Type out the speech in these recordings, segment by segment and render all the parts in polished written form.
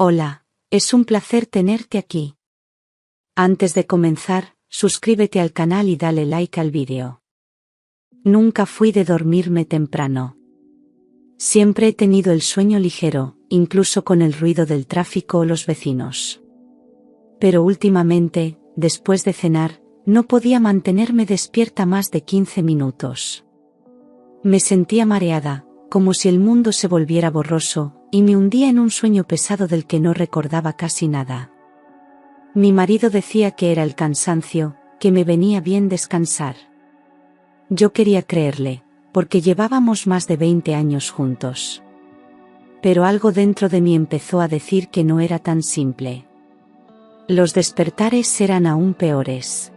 Hola, es un placer tenerte aquí. Antes de comenzar, suscríbete al canal y dale like al vídeo. Nunca fui de dormirme temprano. Siempre he tenido el sueño ligero, incluso con el ruido del tráfico o los vecinos. Pero últimamente, después de cenar, no podía mantenerme despierta más de 15 minutos. Me sentía mareada, como si el mundo se volviera borroso, y me hundía en un sueño pesado del que no recordaba casi nada. Mi marido decía que era el cansancio, que me venía bien descansar. Yo quería creerle, porque llevábamos más de 20 años juntos. Pero algo dentro de mí empezó a decir que no era tan simple. Los despertares eran aún peores.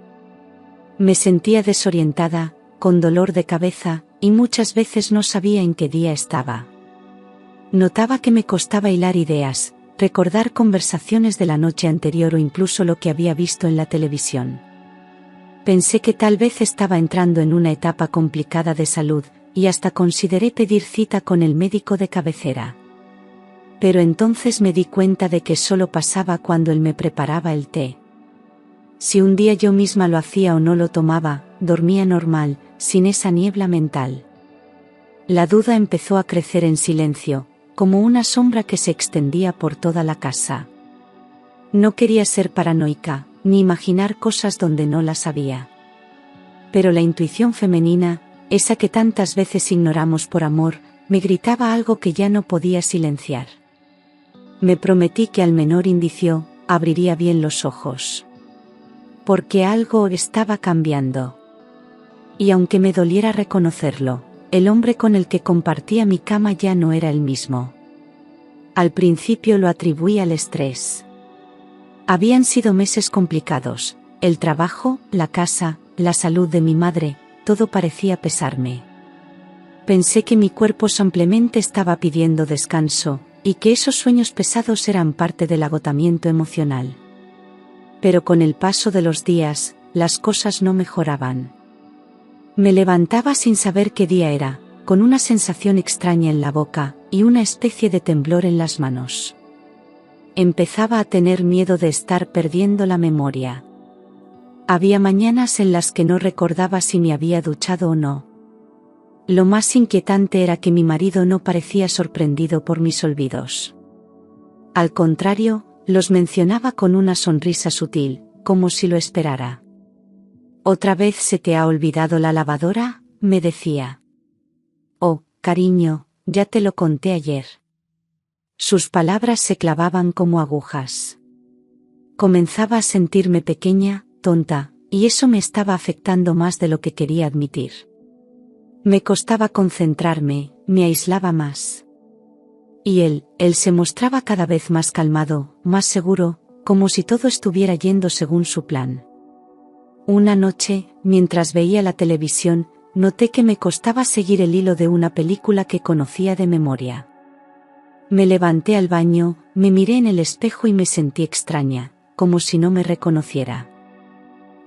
Me sentía desorientada, con dolor de cabeza, y muchas veces no sabía en qué día estaba. Notaba que me costaba hilar ideas, recordar conversaciones de la noche anterior o incluso lo que había visto en la televisión. Pensé que tal vez estaba entrando en una etapa complicada de salud, y hasta consideré pedir cita con el médico de cabecera. Pero entonces me di cuenta de que solo pasaba cuando él me preparaba el té. Si un día yo misma lo hacía o no lo tomaba, dormía normal, sin esa niebla mental. La duda empezó a crecer en silencio, como una sombra que se extendía por toda la casa. No quería ser paranoica, ni imaginar cosas donde no las había. Pero la intuición femenina, esa que tantas veces ignoramos por amor, me gritaba algo que ya no podía silenciar. Me prometí que al menor indicio, abriría bien los ojos. Porque algo estaba cambiando. Y aunque me doliera reconocerlo, el hombre con el que compartía mi cama ya no era el mismo. Al principio lo atribuí al estrés. Habían sido meses complicados, el trabajo, la casa, la salud de mi madre, todo parecía pesarme. Pensé que mi cuerpo simplemente estaba pidiendo descanso, y que esos sueños pesados eran parte del agotamiento emocional. Pero con el paso de los días, las cosas no mejoraban. Me levantaba sin saber qué día era, con una sensación extraña en la boca, y una especie de temblor en las manos. Empezaba a tener miedo de estar perdiendo la memoria. Había mañanas en las que no recordaba si me había duchado o no. Lo más inquietante era que mi marido no parecía sorprendido por mis olvidos. Al contrario, los mencionaba con una sonrisa sutil, como si lo esperara. «¿Otra vez se te ha olvidado la lavadora?», me decía. «Oh, cariño, ya te lo conté ayer». Sus palabras se clavaban como agujas. Comenzaba a sentirme pequeña, tonta, y eso me estaba afectando más de lo que quería admitir. Me costaba concentrarme, me aislaba más. Y él se mostraba cada vez más calmado, más seguro, como si todo estuviera yendo según su plan. Una noche, mientras veía la televisión, noté que me costaba seguir el hilo de una película que conocía de memoria. Me levanté al baño, me miré en el espejo y me sentí extraña, como si no me reconociera.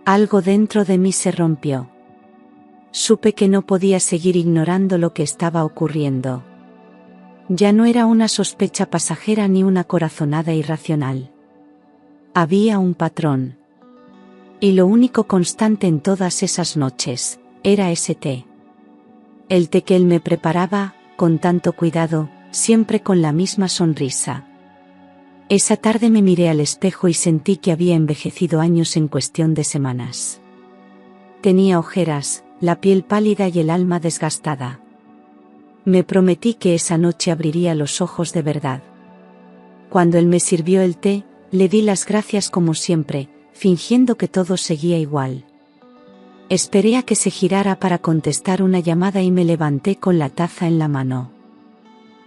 Algo dentro de mí se rompió. Supe que no podía seguir ignorando lo que estaba ocurriendo. Ya no era una sospecha pasajera ni una corazonada irracional. Había un patrón. Y lo único constante en todas esas noches, era ese té. El té que él me preparaba, con tanto cuidado, siempre con la misma sonrisa. Esa tarde me miré al espejo y sentí que había envejecido años en cuestión de semanas. Tenía ojeras, la piel pálida y el alma desgastada. Me prometí que esa noche abriría los ojos de verdad. Cuando él me sirvió el té, le di las gracias como siempre, fingiendo que todo seguía igual. Esperé a que se girara para contestar una llamada y me levanté con la taza en la mano.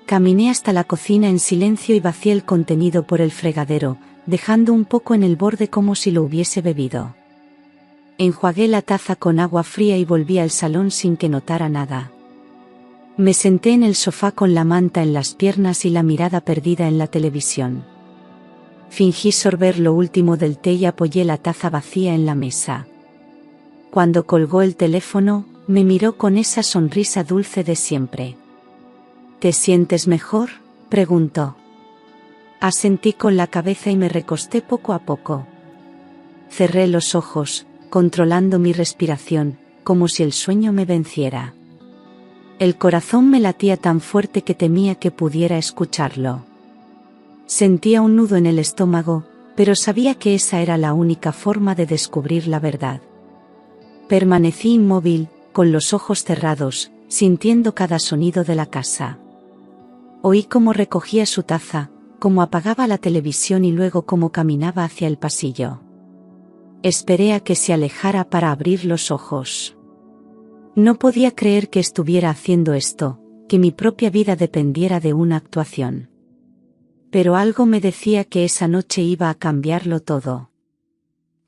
Caminé hasta la cocina en silencio y vacié el contenido por el fregadero, dejando un poco en el borde como si lo hubiese bebido. Enjuagué la taza con agua fría y volví al salón sin que notara nada. Me senté en el sofá con la manta en las piernas y la mirada perdida en la televisión. Fingí sorber lo último del té y apoyé la taza vacía en la mesa. Cuando colgó el teléfono, me miró con esa sonrisa dulce de siempre. «¿Te sientes mejor?», preguntó. Asentí con la cabeza y me recosté poco a poco. Cerré los ojos, controlando mi respiración, como si el sueño me venciera. El corazón me latía tan fuerte que temía que pudiera escucharlo. Sentía un nudo en el estómago, pero sabía que esa era la única forma de descubrir la verdad. Permanecí inmóvil, con los ojos cerrados, sintiendo cada sonido de la casa. Oí cómo recogía su taza, cómo apagaba la televisión y luego cómo caminaba hacia el pasillo. Esperé a que se alejara para abrir los ojos. No podía creer que estuviera haciendo esto, que mi propia vida dependiera de una actuación. Pero algo me decía que esa noche iba a cambiarlo todo.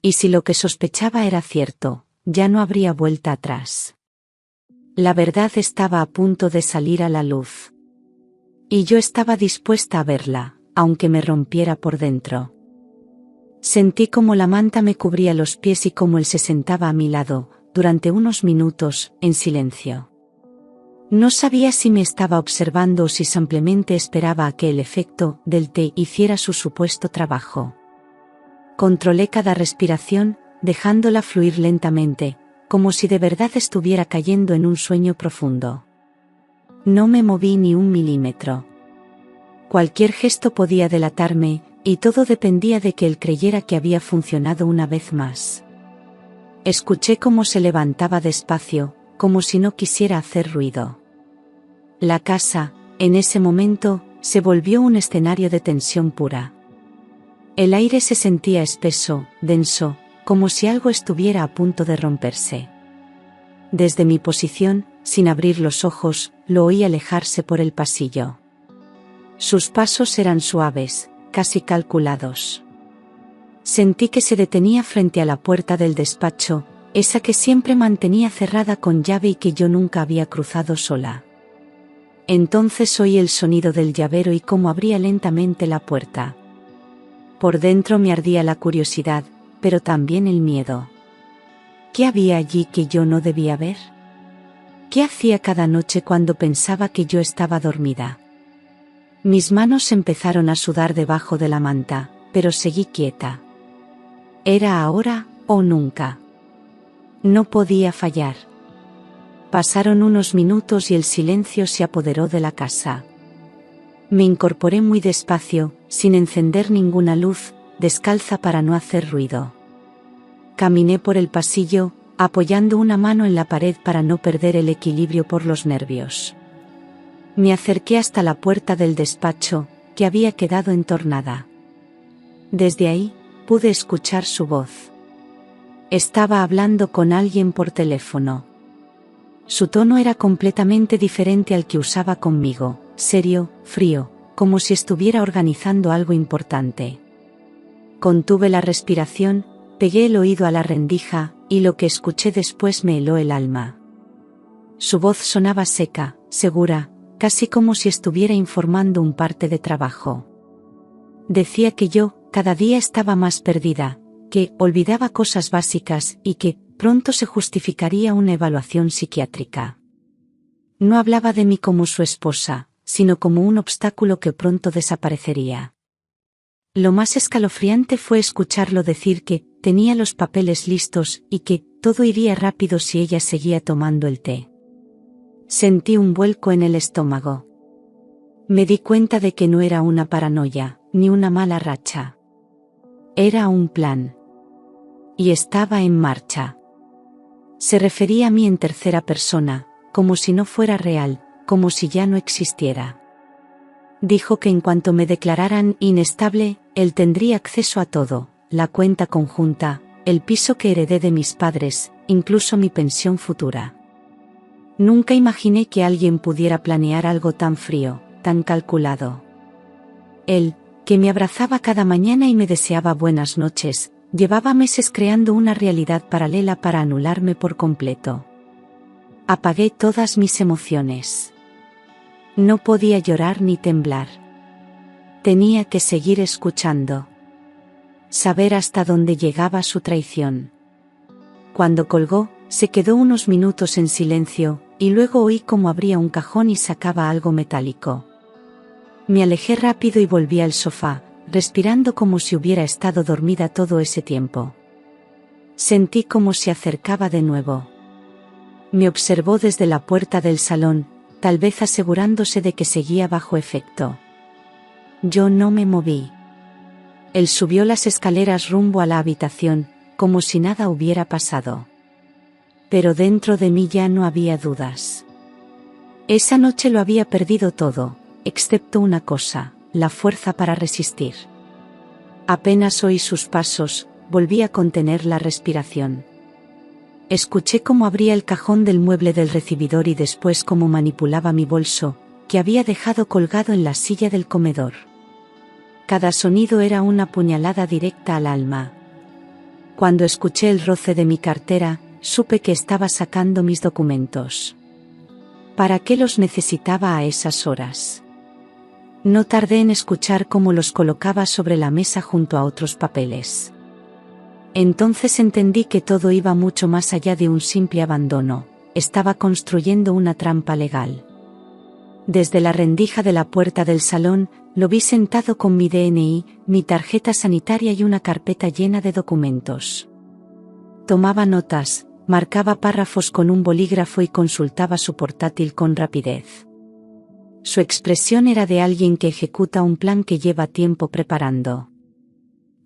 Y si lo que sospechaba era cierto, ya no habría vuelta atrás. La verdad estaba a punto de salir a la luz. Y yo estaba dispuesta a verla, aunque me rompiera por dentro. Sentí como la manta me cubría los pies y como él se sentaba a mi lado, durante unos minutos, en silencio. No sabía si me estaba observando o si simplemente esperaba a que el efecto del té hiciera su supuesto trabajo. Controlé cada respiración, dejándola fluir lentamente, como si de verdad estuviera cayendo en un sueño profundo. No me moví ni un milímetro. Cualquier gesto podía delatarme, y todo dependía de que él creyera que había funcionado una vez más. Escuché cómo se levantaba despacio, como si no quisiera hacer ruido. La casa, en ese momento, se volvió un escenario de tensión pura. El aire se sentía espeso, denso, como si algo estuviera a punto de romperse. Desde mi posición, sin abrir los ojos, lo oí alejarse por el pasillo. Sus pasos eran suaves, casi calculados. Sentí que se detenía frente a la puerta del despacho, esa que siempre mantenía cerrada con llave y que yo nunca había cruzado sola. Entonces oí el sonido del llavero y cómo abría lentamente la puerta. Por dentro me ardía la curiosidad, pero también el miedo. ¿Qué había allí que yo no debía ver? ¿Qué hacía cada noche cuando pensaba que yo estaba dormida? Mis manos empezaron a sudar debajo de la manta, pero seguí quieta. Era ahora o nunca. No podía fallar. Pasaron unos minutos y el silencio se apoderó de la casa. Me incorporé muy despacio, sin encender ninguna luz, descalza para no hacer ruido. Caminé por el pasillo, apoyando una mano en la pared para no perder el equilibrio por los nervios. Me acerqué hasta la puerta del despacho, que había quedado entornada. Desde ahí, pude escuchar su voz. Estaba hablando con alguien por teléfono. Su tono era completamente diferente al que usaba conmigo, serio, frío, como si estuviera organizando algo importante. Contuve la respiración, pegué el oído a la rendija, y lo que escuché después me heló el alma. Su voz sonaba seca, segura, casi como si estuviera informando un parte de trabajo. Decía que yo, cada día estaba más perdida, que olvidaba cosas básicas y que pronto se justificaría una evaluación psiquiátrica. No hablaba de mí como su esposa, sino como un obstáculo que pronto desaparecería. Lo más escalofriante fue escucharlo decir que tenía los papeles listos y que todo iría rápido si ella seguía tomando el té. Sentí un vuelco en el estómago. Me di cuenta de que no era una paranoia, ni una mala racha. Era un plan. Y estaba en marcha. Se refería a mí en tercera persona, como si no fuera real, como si ya no existiera. Dijo que en cuanto me declararan inestable, él tendría acceso a todo, la cuenta conjunta, el piso que heredé de mis padres, incluso mi pensión futura. Nunca imaginé que alguien pudiera planear algo tan frío, tan calculado. Él, que me abrazaba cada mañana y me deseaba buenas noches, llevaba meses creando una realidad paralela para anularme por completo. Apagué todas mis emociones. No podía llorar ni temblar. Tenía que seguir escuchando. Saber hasta dónde llegaba su traición. Cuando colgó, se quedó unos minutos en silencio, y luego oí cómo abría un cajón y sacaba algo metálico. Me alejé rápido y volví al sofá, respirando como si hubiera estado dormida todo ese tiempo. Sentí como se acercaba de nuevo. Me observó desde la puerta del salón, tal vez asegurándose de que seguía bajo efecto. Yo no me moví. Él subió las escaleras rumbo a la habitación, como si nada hubiera pasado. Pero dentro de mí ya no había dudas. Esa noche lo había perdido todo, excepto una cosa, la fuerza para resistir. Apenas oí sus pasos, volví a contener la respiración. Escuché cómo abría el cajón del mueble del recibidor y después cómo manipulaba mi bolso, que había dejado colgado en la silla del comedor. Cada sonido era una puñalada directa al alma. Cuando escuché el roce de mi cartera, supe que estaba sacando mis documentos. ¿Para qué los necesitaba a esas horas? No tardé en escuchar cómo los colocaba sobre la mesa junto a otros papeles. Entonces entendí que todo iba mucho más allá de un simple abandono, estaba construyendo una trampa legal. Desde la rendija de la puerta del salón, lo vi sentado con mi DNI, mi tarjeta sanitaria y una carpeta llena de documentos. Tomaba notas, marcaba párrafos con un bolígrafo y consultaba su portátil con rapidez. Su expresión era de alguien que ejecuta un plan que lleva tiempo preparando.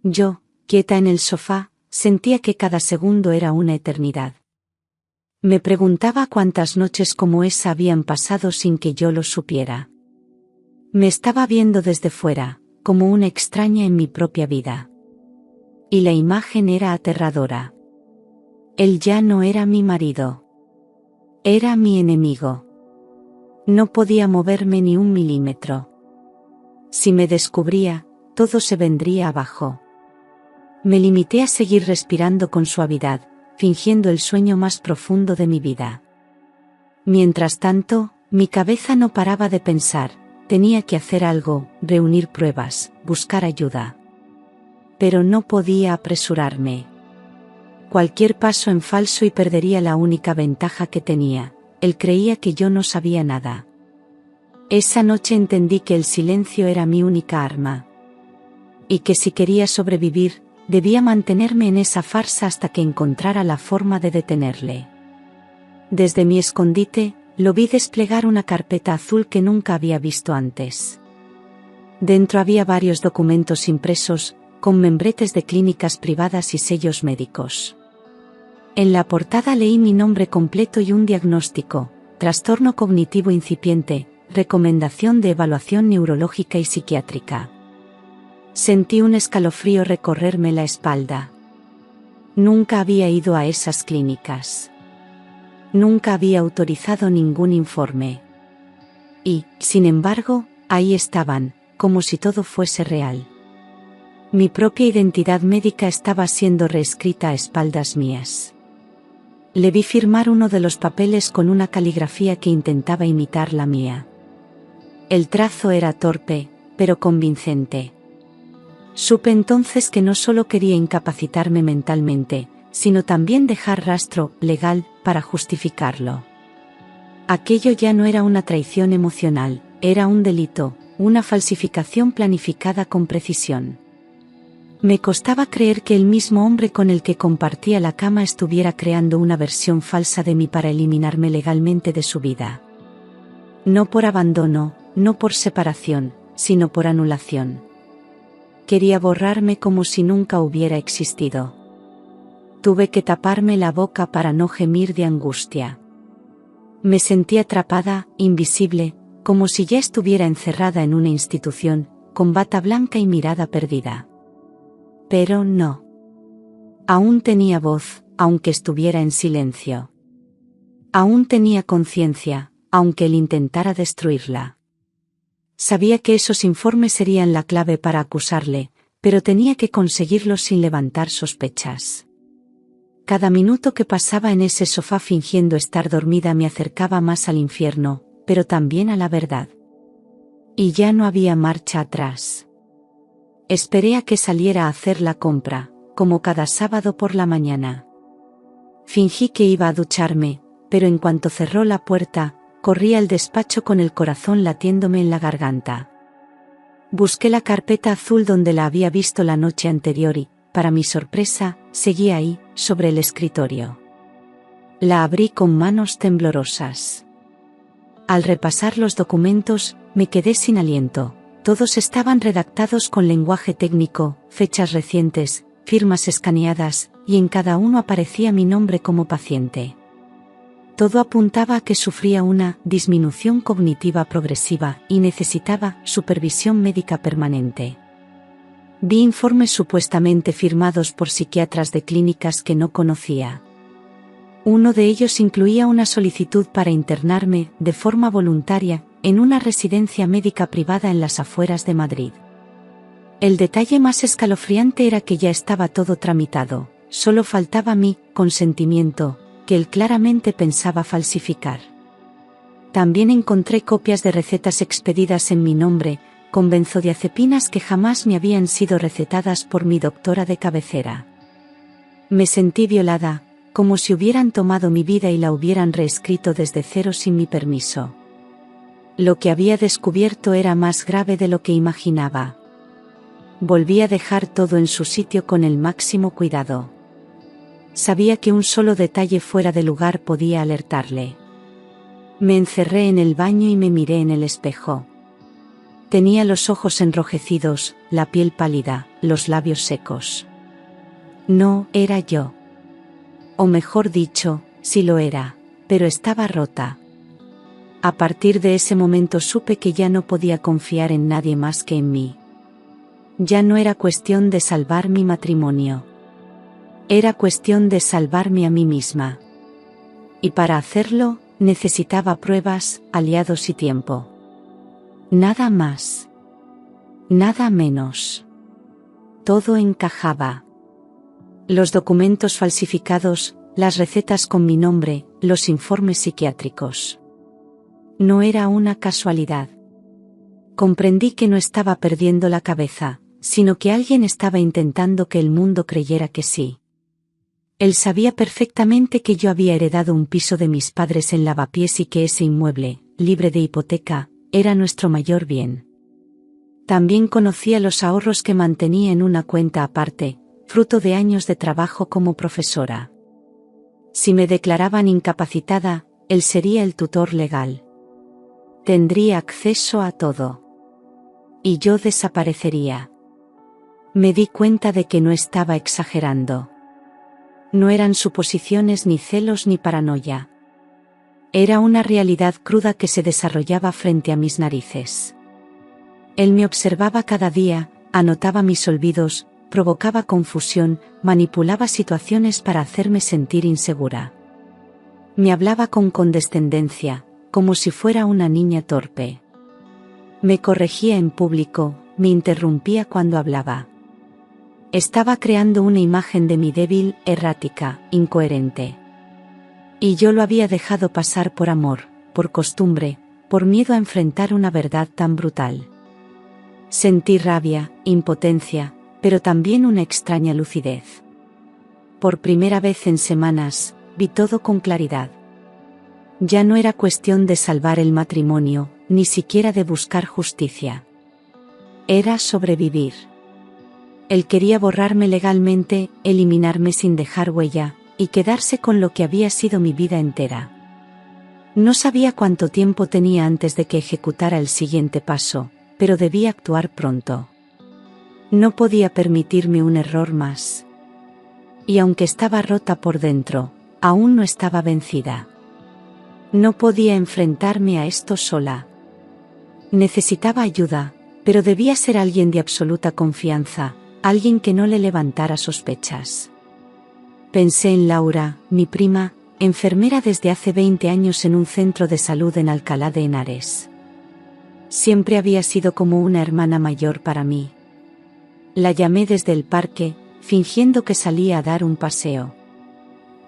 Yo, quieta en el sofá, sentía que cada segundo era una eternidad. Me preguntaba cuántas noches como esa habían pasado sin que yo lo supiera. Me estaba viendo desde fuera, como una extraña en mi propia vida. Y la imagen era aterradora. Él ya no era mi marido. Era mi enemigo. No podía moverme ni un milímetro. Si me descubría, todo se vendría abajo. Me limité a seguir respirando con suavidad, fingiendo el sueño más profundo de mi vida. Mientras tanto, mi cabeza no paraba de pensar, tenía que hacer algo, reunir pruebas, buscar ayuda. Pero no podía apresurarme. Cualquier paso en falso y perdería la única ventaja que tenía, él creía que yo no sabía nada. Esa noche entendí que el silencio era mi única arma. Y que si quería sobrevivir, debía mantenerme en esa farsa hasta que encontrara la forma de detenerle. Desde mi escondite, lo vi desplegar una carpeta azul que nunca había visto antes. Dentro había varios documentos impresos, con membretes de clínicas privadas y sellos médicos. En la portada leí mi nombre completo y un diagnóstico: trastorno cognitivo incipiente, recomendación de evaluación neurológica y psiquiátrica. Sentí un escalofrío recorrerme la espalda. Nunca había ido a esas clínicas. Nunca había autorizado ningún informe. Y, sin embargo, ahí estaban, como si todo fuese real. Mi propia identidad médica estaba siendo reescrita a espaldas mías. Le vi firmar uno de los papeles con una caligrafía que intentaba imitar la mía. El trazo era torpe, pero convincente. Supe entonces que no solo quería incapacitarme mentalmente, sino también dejar rastro legal para justificarlo. Aquello ya no era una traición emocional, era un delito, una falsificación planificada con precisión. Me costaba creer que el mismo hombre con el que compartía la cama estuviera creando una versión falsa de mí para eliminarme legalmente de su vida. No por abandono, no por separación, sino por anulación. Quería borrarme como si nunca hubiera existido. Tuve que taparme la boca para no gemir de angustia. Me sentí atrapada, invisible, como si ya estuviera encerrada en una institución, con bata blanca y mirada perdida. Pero no. Aún tenía voz, aunque estuviera en silencio. Aún tenía conciencia, aunque él intentara destruirla. Sabía que esos informes serían la clave para acusarle, pero tenía que conseguirlos sin levantar sospechas. Cada minuto que pasaba en ese sofá fingiendo estar dormida me acercaba más al infierno, pero también a la verdad. Y ya no había marcha atrás. Esperé a que saliera a hacer la compra, como cada sábado por la mañana. Fingí que iba a ducharme, pero en cuanto cerró la puerta, corrí al despacho con el corazón latiéndome en la garganta. Busqué la carpeta azul donde la había visto la noche anterior y, para mi sorpresa, seguía ahí, sobre el escritorio. La abrí con manos temblorosas. Al repasar los documentos, me quedé sin aliento. Todos estaban redactados con lenguaje técnico, fechas recientes, firmas escaneadas, y en cada uno aparecía mi nombre como paciente. Todo apuntaba a que sufría una disminución cognitiva progresiva y necesitaba supervisión médica permanente. Vi informes supuestamente firmados por psiquiatras de clínicas que no conocía. Uno de ellos incluía una solicitud para internarme, de forma voluntaria, en una residencia médica privada en las afueras de Madrid. El detalle más escalofriante era que ya estaba todo tramitado, solo faltaba mi consentimiento, que él claramente pensaba falsificar. También encontré copias de recetas expedidas en mi nombre, con benzodiazepinas que jamás me habían sido recetadas por mi doctora de cabecera. Me sentí violada, como si hubieran tomado mi vida y la hubieran reescrito desde cero sin mi permiso. Lo que había descubierto era más grave de lo que imaginaba. Volví a dejar todo en su sitio con el máximo cuidado. Sabía que un solo detalle fuera de lugar podía alertarle. Me encerré en el baño y me miré en el espejo. Tenía los ojos enrojecidos, la piel pálida, los labios secos. No era yo. O mejor dicho, sí lo era, pero estaba rota. A partir de ese momento supe que ya no podía confiar en nadie más que en mí. Ya no era cuestión de salvar mi matrimonio. Era cuestión de salvarme a mí misma. Y para hacerlo, necesitaba pruebas, aliados y tiempo. Nada más. Nada menos. Todo encajaba. Los documentos falsificados, las recetas con mi nombre, los informes psiquiátricos. No era una casualidad. Comprendí que no estaba perdiendo la cabeza, sino que alguien estaba intentando que el mundo creyera que sí. Él sabía perfectamente que yo había heredado un piso de mis padres en Lavapiés y que ese inmueble, libre de hipoteca, era nuestro mayor bien. También conocía los ahorros que mantenía en una cuenta aparte, fruto de años de trabajo como profesora. Si me declaraban incapacitada, él sería el tutor legal. Tendría acceso a todo. Y yo desaparecería. Me di cuenta de que no estaba exagerando. No eran suposiciones ni celos ni paranoia. Era una realidad cruda que se desarrollaba frente a mis narices. Él me observaba cada día, anotaba mis olvidos, provocaba confusión, manipulaba situaciones para hacerme sentir insegura. Me hablaba con condescendencia, como si fuera una niña torpe. Me corregía en público, me interrumpía cuando hablaba. Estaba creando una imagen de mí débil, errática, incoherente. Y yo lo había dejado pasar por amor, por costumbre, por miedo a enfrentar una verdad tan brutal. Sentí rabia, impotencia, pero también una extraña lucidez. Por primera vez en semanas, vi todo con claridad. Ya no era cuestión de salvar el matrimonio, ni siquiera de buscar justicia. Era sobrevivir. Él quería borrarme legalmente, eliminarme sin dejar huella, y quedarse con lo que había sido mi vida entera. No sabía cuánto tiempo tenía antes de que ejecutara el siguiente paso, pero debía actuar pronto. No podía permitirme un error más. Y aunque estaba rota por dentro, aún no estaba vencida. No podía enfrentarme a esto sola. Necesitaba ayuda, pero debía ser alguien de absoluta confianza, alguien que no le levantara sospechas. Pensé en Laura, mi prima, enfermera desde hace 20 años en un centro de salud en Alcalá de Henares. Siempre había sido como una hermana mayor para mí. La llamé desde el parque, fingiendo que salía a dar un paseo.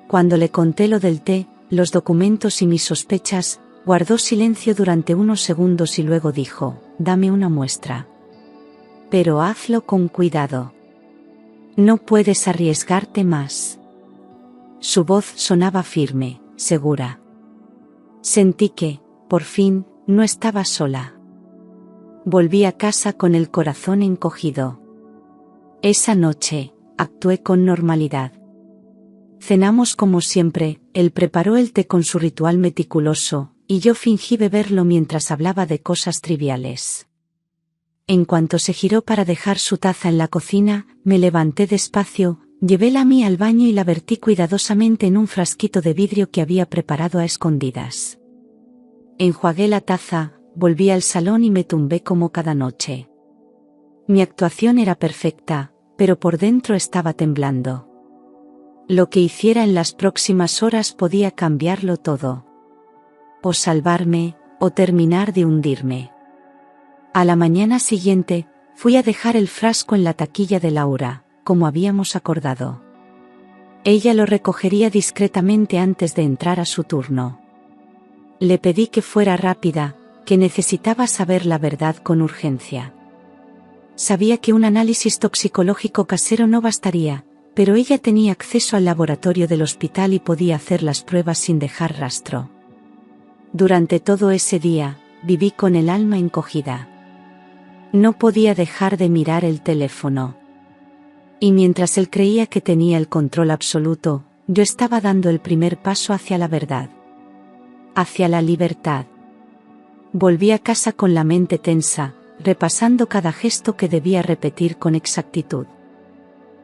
Cuando le conté lo del té, los documentos y mis sospechas, guardó silencio durante unos segundos y luego dijo: «Dame una muestra. Pero hazlo con cuidado. No puedes arriesgarte más». Su voz sonaba firme, segura. Sentí que, por fin, no estaba sola. Volví a casa con el corazón encogido. Esa noche, actué con normalidad. Cenamos como siempre, él preparó el té con su ritual meticuloso, y yo fingí beberlo mientras hablaba de cosas triviales. En cuanto se giró para dejar su taza en la cocina, me levanté despacio, llevé la mía al baño y la vertí cuidadosamente en un frasquito de vidrio que había preparado a escondidas. Enjuagué la taza, volví al salón y me tumbé como cada noche. Mi actuación era perfecta, pero por dentro estaba temblando. Lo que hiciera en las próximas horas podía cambiarlo todo. O salvarme, o terminar de hundirme. A la mañana siguiente, fui a dejar el frasco en la taquilla de Laura, como habíamos acordado. Ella lo recogería discretamente antes de entrar a su turno. Le pedí que fuera rápida, que necesitaba saber la verdad con urgencia. Sabía que un análisis toxicológico casero no bastaría, pero ella tenía acceso al laboratorio del hospital y podía hacer las pruebas sin dejar rastro. Durante todo ese día, viví con el alma encogida. No podía dejar de mirar el teléfono. Y mientras él creía que tenía el control absoluto, yo estaba dando el primer paso hacia la verdad. Hacia la libertad. Volví a casa con la mente tensa, repasando cada gesto que debía repetir con exactitud.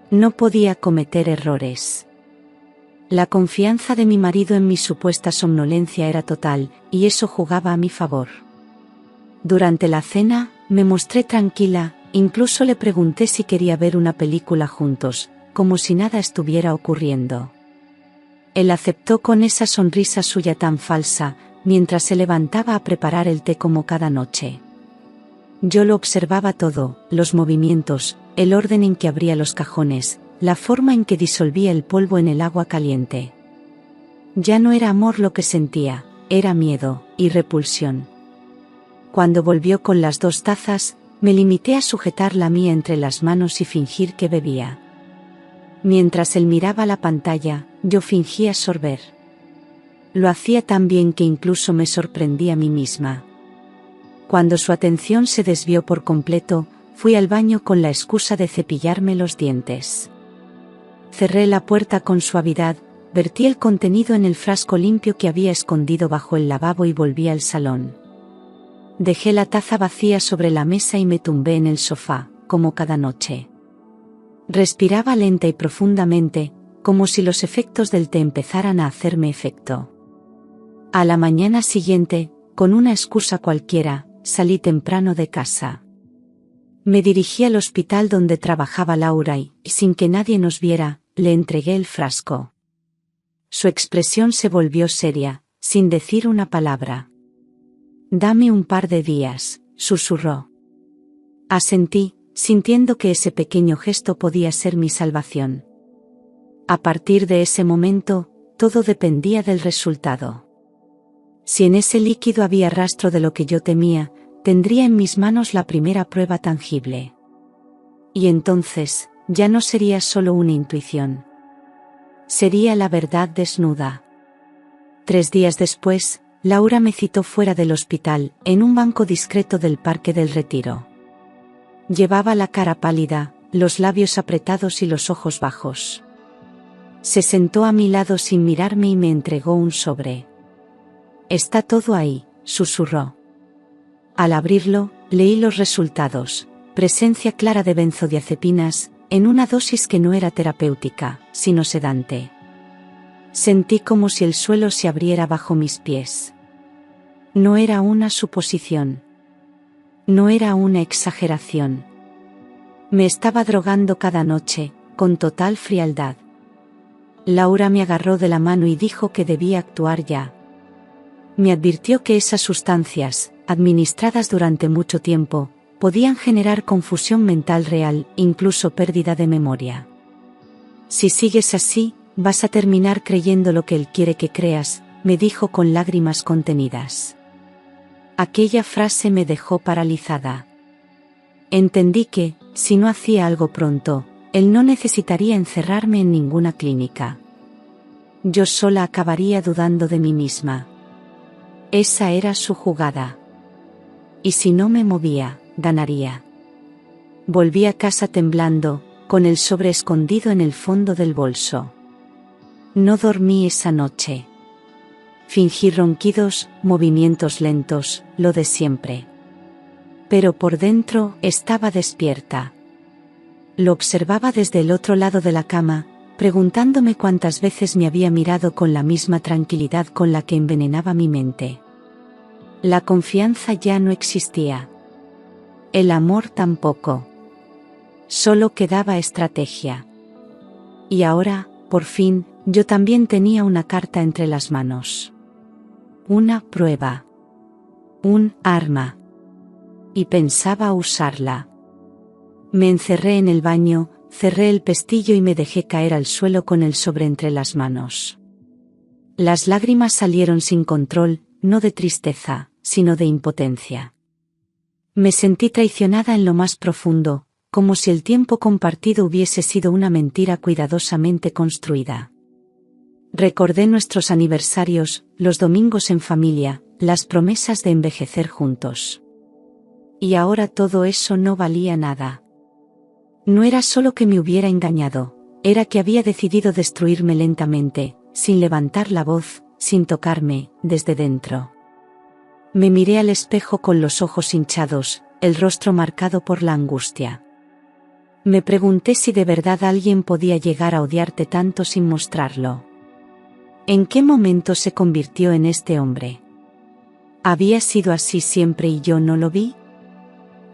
No podía cometer errores. La confianza de mi marido en mi supuesta somnolencia era total, y eso jugaba a mi favor. Durante la cena, me mostré tranquila, incluso le pregunté si quería ver una película juntos, como si nada estuviera ocurriendo. Él aceptó con esa sonrisa suya tan falsa, mientras se levantaba a preparar el té como cada noche. Yo lo observaba todo, los movimientos, el orden en que abría los cajones, la forma en que disolvía el polvo en el agua caliente. Ya no era amor lo que sentía, era miedo y repulsión. Cuando volvió con las 2 tazas, me limité a sujetar la mía entre las manos y fingir que bebía. Mientras él miraba la pantalla, yo fingía sorber. Lo hacía tan bien que incluso me sorprendí a mí misma. Cuando su atención se desvió por completo, fui al baño con la excusa de cepillarme los dientes. Cerré la puerta con suavidad, vertí el contenido en el frasco limpio que había escondido bajo el lavabo y volví al salón. Dejé la taza vacía sobre la mesa y me tumbé en el sofá, como cada noche. Respiraba lenta y profundamente, como si los efectos del té empezaran a hacerme efecto. A la mañana siguiente, con una excusa cualquiera, salí temprano de casa. Me dirigí al hospital donde trabajaba Laura y, sin que nadie nos viera, le entregué el frasco. Su expresión se volvió seria, sin decir una palabra. «Dame un par de días», susurró. Asentí, sintiendo que ese pequeño gesto podía ser mi salvación. A partir de ese momento, todo dependía del resultado. Si en ese líquido había rastro de lo que yo temía, tendría en mis manos la primera prueba tangible. Y entonces, ya no sería solo una intuición. Sería la verdad desnuda. 3 días después, Laura me citó fuera del hospital, en un banco discreto del Parque del Retiro. Llevaba la cara pálida, los labios apretados y los ojos bajos. Se sentó a mi lado sin mirarme y me entregó un sobre. «Está todo ahí», susurró. Al abrirlo, leí los resultados: presencia clara de benzodiazepinas, en una dosis que no era terapéutica, sino sedante. Sentí como si el suelo se abriera bajo mis pies. No era una suposición. No era una exageración. Me estaba drogando cada noche, con total frialdad. Laura me agarró de la mano y dijo que debía actuar ya. Me advirtió que esas sustancias, administradas durante mucho tiempo, podían generar confusión mental real, incluso pérdida de memoria. «Si sigues así, vas a terminar creyendo lo que él quiere que creas», me dijo con lágrimas contenidas. Aquella frase me dejó paralizada. Entendí que, si no hacía algo pronto, él no necesitaría encerrarme en ninguna clínica. Yo sola acabaría dudando de mí misma. Esa era su jugada. ¿Y si no me movía? ganaría. Volví a casa temblando, con el sobre escondido en el fondo del bolso. No dormí esa noche. Fingí ronquidos, movimientos lentos, lo de siempre. Pero por dentro estaba despierta. Lo observaba desde el otro lado de la cama, preguntándome cuántas veces me había mirado con la misma tranquilidad con la que envenenaba mi mente. La confianza ya no existía. El amor tampoco. Solo quedaba estrategia. Y ahora, por fin, yo también tenía una carta entre las manos. Una prueba. Un arma. Y pensaba usarla. Me encerré en el baño, cerré el pestillo y me dejé caer al suelo con el sobre entre las manos. Las lágrimas salieron sin control, no de tristeza, sino de impotencia. Me sentí traicionada en lo más profundo, como si el tiempo compartido hubiese sido una mentira cuidadosamente construida. Recordé nuestros aniversarios, los domingos en familia, las promesas de envejecer juntos. Y ahora todo eso no valía nada. No era solo que me hubiera engañado, era que había decidido destruirme lentamente, sin levantar la voz, sin tocarme, desde dentro. Me miré al espejo con los ojos hinchados, el rostro marcado por la angustia. Me pregunté si de verdad alguien podía llegar a odiarte tanto sin mostrarlo. ¿En qué momento se convirtió en este hombre? ¿Había sido así siempre y yo no lo vi?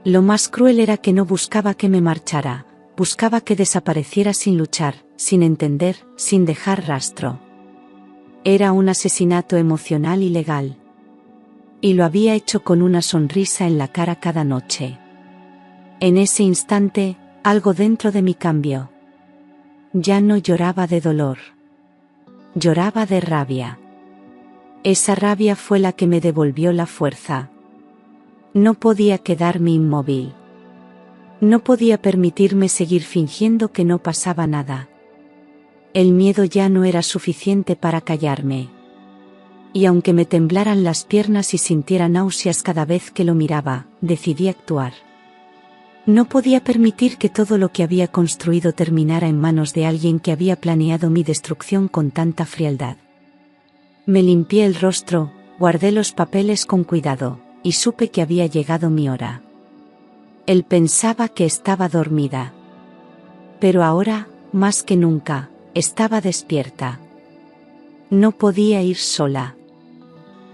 Lo más cruel era que no buscaba que me marchara, buscaba que desapareciera sin luchar, sin entender, sin dejar rastro. Era un asesinato emocional y legal. Y lo había hecho con una sonrisa en la cara cada noche. En ese instante, algo dentro de mí cambió. Ya no lloraba de dolor. Lloraba de rabia. Esa rabia fue la que me devolvió la fuerza. No podía quedarme inmóvil. No podía permitirme seguir fingiendo que no pasaba nada. El miedo ya no era suficiente para callarme. Y aunque me temblaran las piernas y sintiera náuseas cada vez que lo miraba, decidí actuar. No podía permitir que todo lo que había construido terminara en manos de alguien que había planeado mi destrucción con tanta frialdad. Me limpié el rostro, guardé los papeles con cuidado, y supe que había llegado mi hora. Él pensaba que estaba dormida. Pero ahora, más que nunca, estaba despierta. No podía ir sola.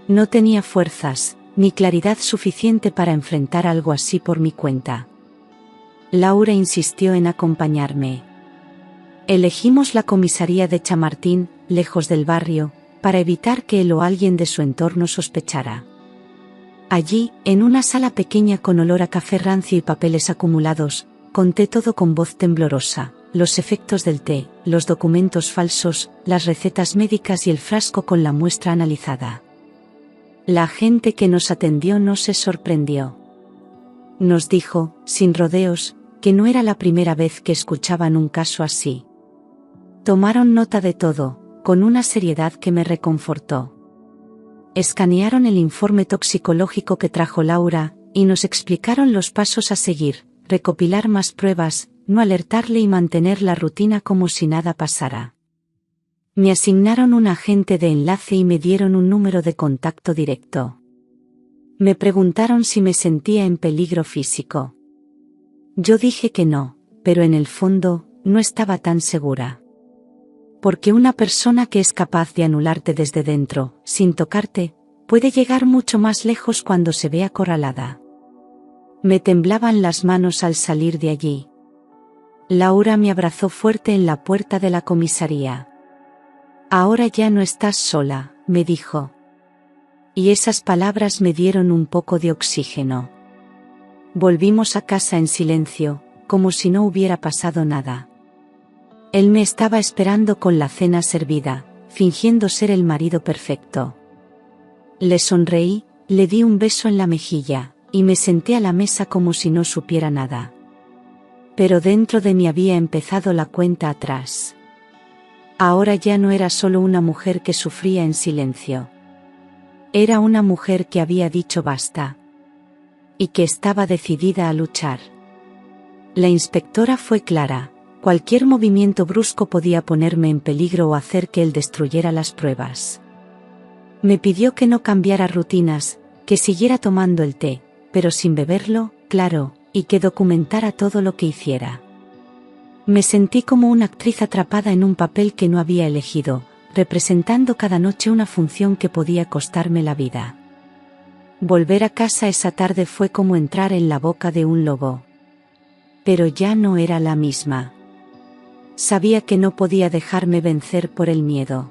No tenía fuerzas, ni claridad suficiente para enfrentar algo así por mi cuenta. Laura insistió en acompañarme. Elegimos la comisaría de Chamartín, lejos del barrio, para evitar que él o alguien de su entorno sospechara. Allí, en una sala pequeña con olor a café rancio y papeles acumulados, conté todo con voz temblorosa: los efectos del té, los documentos falsos, las recetas médicas y el frasco con la muestra analizada. La agente que nos atendió no se sorprendió. Nos dijo, sin rodeos, que no era la primera vez que escuchaban un caso así. Tomaron nota de todo, con una seriedad que me reconfortó. Escanearon el informe toxicológico que trajo Laura, y nos explicaron los pasos a seguir: recopilar más pruebas, no alertarle y mantener la rutina como si nada pasara. Me asignaron un agente de enlace y me dieron un número de contacto directo. Me preguntaron si me sentía en peligro físico. Yo dije que no, pero en el fondo, no estaba tan segura. Porque una persona que es capaz de anularte desde dentro, sin tocarte, puede llegar mucho más lejos cuando se ve acorralada. Me temblaban las manos al salir de allí. Laura me abrazó fuerte en la puerta de la comisaría. Ahora ya no estás sola, me dijo. Y esas palabras me dieron un poco de oxígeno. Volvimos a casa en silencio, como si no hubiera pasado nada. Él me estaba esperando con la cena servida, fingiendo ser el marido perfecto. Le sonreí, le di un beso en la mejilla, y me senté a la mesa como si no supiera nada. Pero dentro de mí había empezado la cuenta atrás. Ahora ya no era solo una mujer que sufría en silencio. Era una mujer que había dicho basta. y que estaba decidida a luchar. La inspectora fue clara: cualquier movimiento brusco podía ponerme en peligro o hacer que él destruyera las pruebas. Me pidió que no cambiara rutinas, que siguiera tomando el té, pero sin beberlo, claro, y que documentara todo lo que hiciera. Me sentí como una actriz atrapada en un papel que no había elegido, representando cada noche una función que podía costarme la vida. Volver a casa esa tarde fue como entrar en la boca de un lobo. Pero ya no era la misma. Sabía que no podía dejarme vencer por el miedo.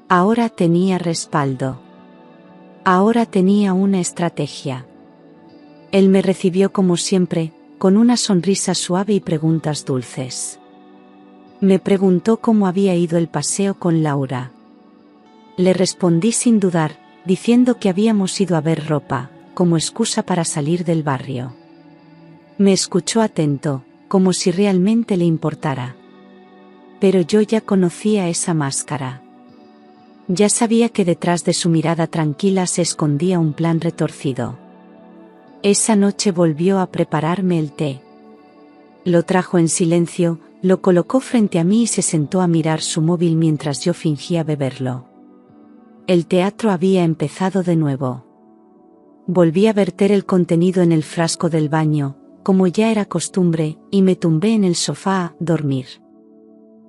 Ahora tenía respaldo. Ahora tenía una estrategia. Él me recibió como siempre, con una sonrisa suave y preguntas dulces. Me preguntó cómo había ido el paseo con Laura. Le respondí sin dudar, diciendo que habíamos ido a ver ropa, como excusa para salir del barrio. Me escuchó atento, como si realmente le importara. Pero yo ya conocía esa máscara. Ya sabía que detrás de su mirada tranquila se escondía un plan retorcido. Esa noche volvió a prepararme el té. Lo trajo en silencio, lo colocó frente a mí y se sentó a mirar su móvil mientras yo fingía beberlo. El teatro había empezado de nuevo. Volví a verter el contenido en el frasco del baño, como ya era costumbre, y me tumbé en el sofá a dormir.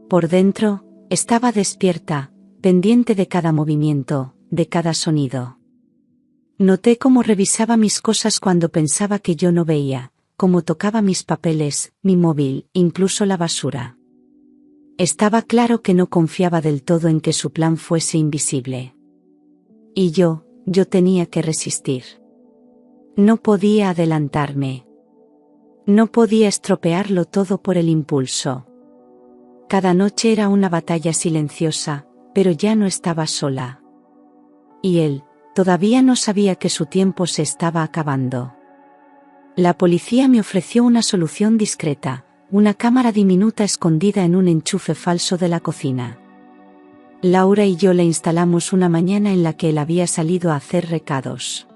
Por dentro, estaba despierta, pendiente de cada movimiento, de cada sonido. Noté cómo revisaba mis cosas cuando pensaba que yo no veía, cómo tocaba mis papeles, mi móvil, incluso la basura. Estaba claro que no confiaba del todo en que su plan fuese invisible. Y yo tenía que resistir. No podía adelantarme. No podía estropearlo todo por el impulso. Cada noche era una batalla silenciosa, pero ya no estaba sola. Y él todavía no sabía que su tiempo se estaba acabando. La policía me ofreció una solución discreta, una cámara diminuta escondida en un enchufe falso de la cocina. Laura y yo la instalamos una mañana en la que él había salido a hacer recados.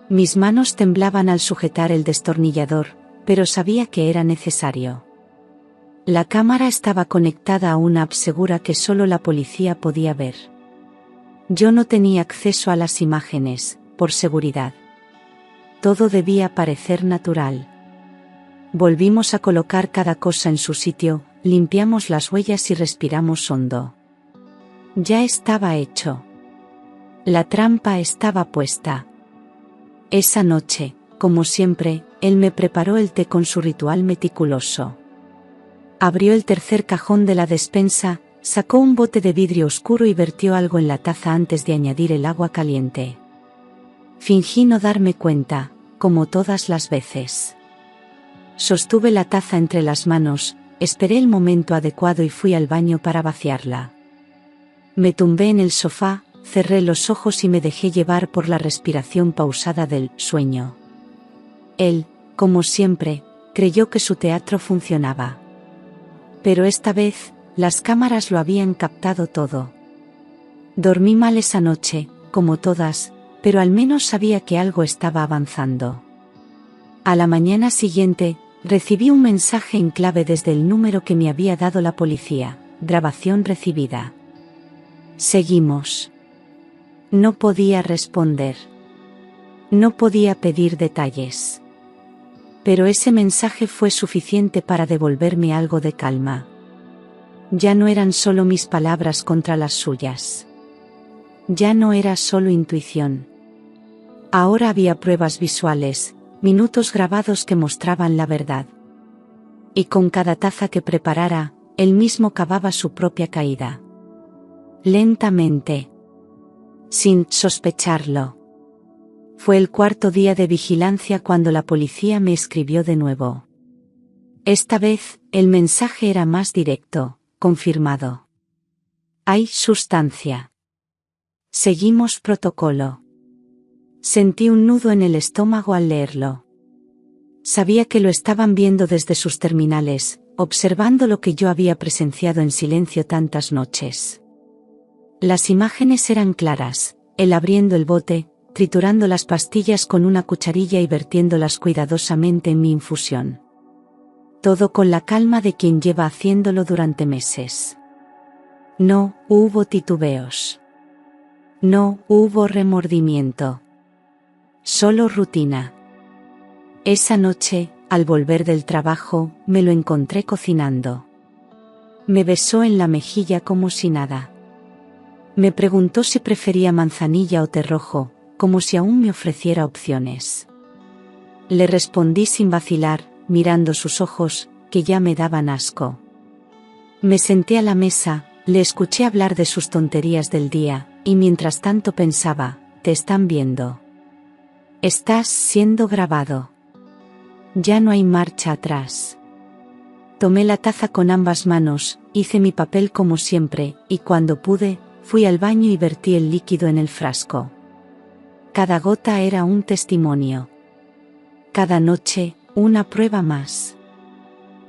Mis manos temblaban al sujetar el destornillador, pero sabía que era necesario. La cámara estaba conectada a una app segura que solo la policía podía ver. Yo no tenía acceso a las imágenes, por seguridad. Todo debía parecer natural. Volvimos a colocar cada cosa en su sitio, limpiamos las huellas y respiramos hondo. Ya estaba hecho. La trampa estaba puesta. Esa noche, como siempre, él me preparó el té con su ritual meticuloso. Abrió el tercer cajón de la despensa, sacó un bote de vidrio oscuro y vertió algo en la taza antes de añadir el agua caliente. Fingí no darme cuenta, como todas las veces. Sostuve la taza entre las manos, esperé el momento adecuado y fui al baño para vaciarla. Me tumbé en el sofá, cerré los ojos y me dejé llevar por la respiración pausada del sueño. Él, como siempre, creyó que su teatro funcionaba. Pero esta vez, las cámaras lo habían captado todo. Dormí mal esa noche, como todas, pero al menos sabía que algo estaba avanzando. A la mañana siguiente, recibí un mensaje en clave desde el número que me había dado la policía: grabación recibida. Seguimos. No podía responder. No podía pedir detalles. Pero ese mensaje fue suficiente para devolverme algo de calma. Ya no eran solo mis palabras contra las suyas. Ya no era solo intuición. Ahora había pruebas visuales, minutos grabados que mostraban la verdad. Y con cada taza que preparara, él mismo cavaba su propia caída. Lentamente. Sin sospecharlo. Fue el cuarto día de vigilancia cuando la policía me escribió de nuevo. Esta vez, el mensaje era más directo: confirmado. Hay sustancia. Seguimos protocolo. Sentí un nudo en el estómago al leerlo. Sabía que lo estaban viendo desde sus terminales, observando lo que yo había presenciado en silencio tantas noches. Las imágenes eran claras: él abriendo el bote, triturando las pastillas con una cucharilla y vertiéndolas cuidadosamente en mi infusión. Todo con la calma de quien lleva haciéndolo durante meses. No hubo titubeos. No hubo remordimiento. Solo rutina. Esa noche, al volver del trabajo, me lo encontré cocinando. Me besó en la mejilla como si nada. Me preguntó si prefería manzanilla o té rojo, como si aún me ofreciera opciones. Le respondí sin vacilar, mirando sus ojos, que ya me daban asco. Me senté a la mesa, le escuché hablar de sus tonterías del día, y mientras tanto pensaba, te están viendo. Estás siendo grabado. Ya no hay marcha atrás. Tomé la taza con ambas manos, hice mi papel como siempre, y cuando pude, fui al baño y vertí el líquido en el frasco. Cada gota era un testimonio. Cada noche, una prueba más.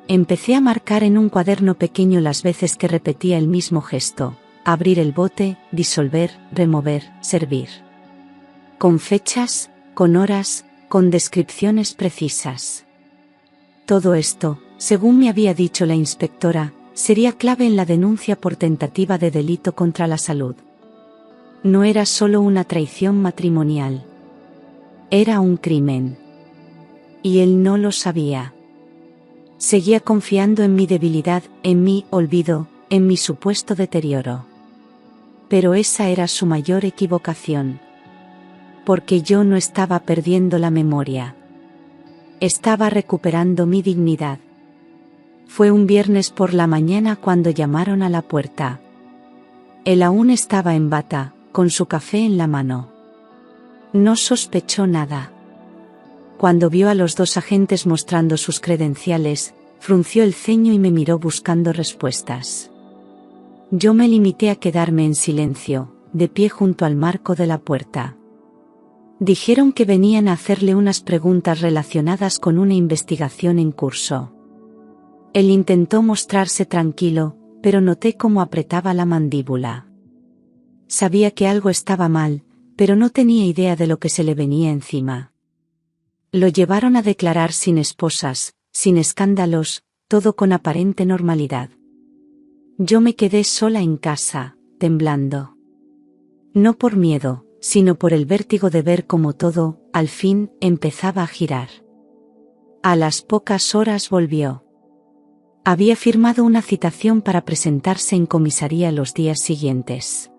Empecé a marcar en un cuaderno pequeño las veces que repetía el mismo gesto: abrir el bote, disolver, remover, servir. Con fechas, con horas, con descripciones precisas. Todo esto, según me había dicho la inspectora, sería clave en la denuncia por tentativa de delito contra la salud. No era solo una traición matrimonial. Era un crimen. Y él no lo sabía. Seguía confiando en mi debilidad, en mi olvido, en mi supuesto deterioro. Pero esa era su mayor equivocación. Porque yo no estaba perdiendo la memoria. Estaba recuperando mi dignidad. Fue un viernes por la mañana cuando llamaron a la puerta. Él aún estaba en bata, con su café en la mano. No sospechó nada. Cuando vio a los dos agentes mostrando sus credenciales, frunció el ceño y me miró buscando respuestas. Yo me limité a quedarme en silencio, de pie junto al marco de la puerta. Dijeron que venían a hacerle unas preguntas relacionadas con una investigación en curso. Él intentó mostrarse tranquilo, pero noté cómo apretaba la mandíbula. Sabía que algo estaba mal, pero no tenía idea de lo que se le venía encima. Lo llevaron a declarar sin esposas, sin escándalos, todo con aparente normalidad. Yo me quedé sola en casa, temblando. No por miedo, sino por el vértigo de ver cómo todo, al fin, empezaba a girar. A las pocas horas volvió. Había firmado una citación para presentarse en comisaría los días siguientes.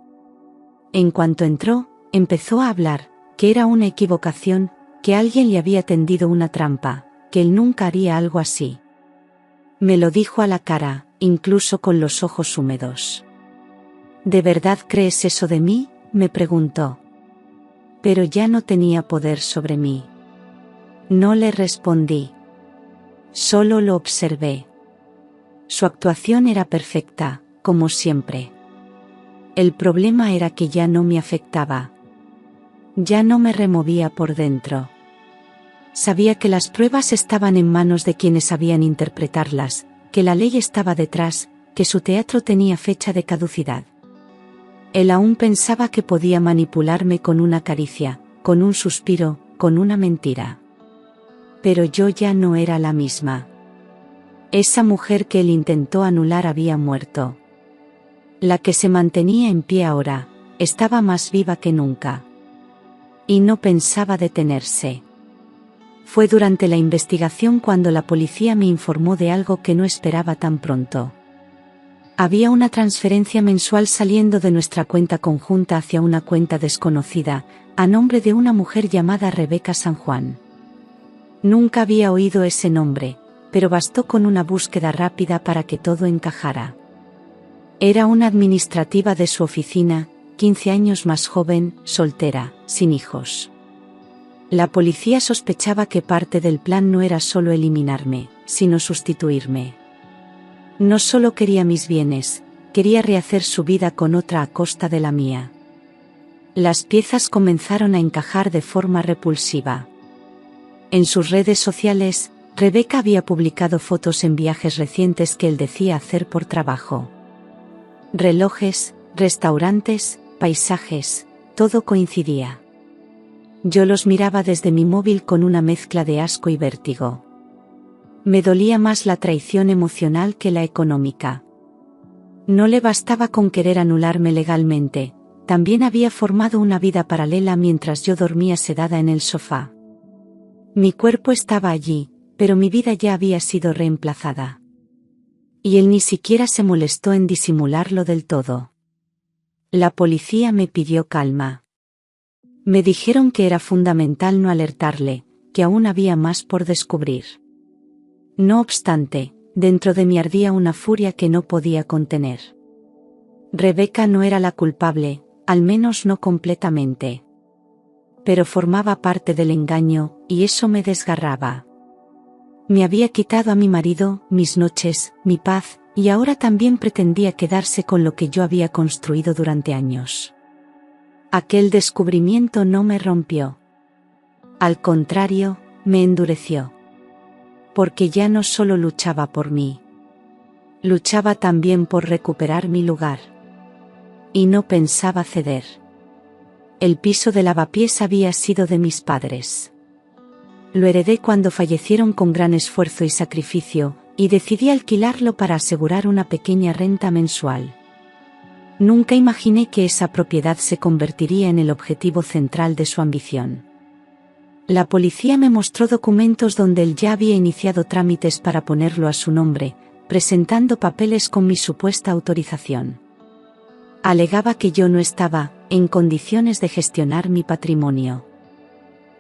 En cuanto entró, empezó a hablar, que era una equivocación, que alguien le había tendido una trampa, que él nunca haría algo así. Me lo dijo a la cara, incluso con los ojos húmedos. ¿De verdad crees eso de mí?, me preguntó. Pero ya no tenía poder sobre mí. No le respondí. Solo lo observé. Su actuación era perfecta, como siempre. El problema era que ya no me afectaba. Ya no me removía por dentro. Sabía que las pruebas estaban en manos de quienes sabían interpretarlas, que la ley estaba detrás, que su teatro tenía fecha de caducidad. Él aún pensaba que podía manipularme con una caricia, con un suspiro, con una mentira. Pero yo ya no era la misma. Esa mujer que él intentó anular había muerto. La que se mantenía en pie ahora, estaba más viva que nunca. Y no pensaba detenerse. Fue durante la investigación cuando la policía me informó de algo que no esperaba tan pronto. Había una transferencia mensual saliendo de nuestra cuenta conjunta hacia una cuenta desconocida, a nombre de una mujer llamada Rebeca San Juan. Nunca había oído ese nombre, pero bastó con una búsqueda rápida para que todo encajara. Era una administrativa de su oficina, 15 años más joven, soltera, sin hijos. La policía sospechaba que parte del plan no era solo eliminarme, sino sustituirme. No solo quería mis bienes, quería rehacer su vida con otra a costa de la mía. Las piezas comenzaron a encajar de forma repulsiva. En sus redes sociales, Rebeca había publicado fotos en viajes recientes que él decía hacer por trabajo. Relojes, restaurantes, paisajes, todo coincidía. Yo los miraba desde mi móvil con una mezcla de asco y vértigo. Me dolía más la traición emocional que la económica. No le bastaba con querer anularme legalmente, también había formado una vida paralela mientras yo dormía sedada en el sofá. Mi cuerpo estaba allí, pero mi vida ya había sido reemplazada. Y él ni siquiera se molestó en disimularlo del todo. La policía me pidió calma. Me dijeron que era fundamental no alertarle, que aún había más por descubrir. No obstante, dentro de mí ardía una furia que no podía contener. Rebeca no era la culpable, al menos no completamente. Pero formaba parte del engaño, y eso me desgarraba. Me había quitado a mi marido, mis noches, mi paz, y ahora también pretendía quedarse con lo que yo había construido durante años. Aquel descubrimiento no me rompió. Al contrario, me endureció. Porque ya no solo luchaba por mí. Luchaba también por recuperar mi lugar. Y no pensaba ceder. El piso de lavapiés había sido de mis padres. Lo heredé cuando fallecieron con gran esfuerzo y sacrificio, y decidí alquilarlo para asegurar una pequeña renta mensual. Nunca imaginé que esa propiedad se convertiría en el objetivo central de su ambición. La policía me mostró documentos donde él ya había iniciado trámites para ponerlo a su nombre, presentando papeles con mi supuesta autorización. Alegaba que yo no estaba en condiciones de gestionar mi patrimonio.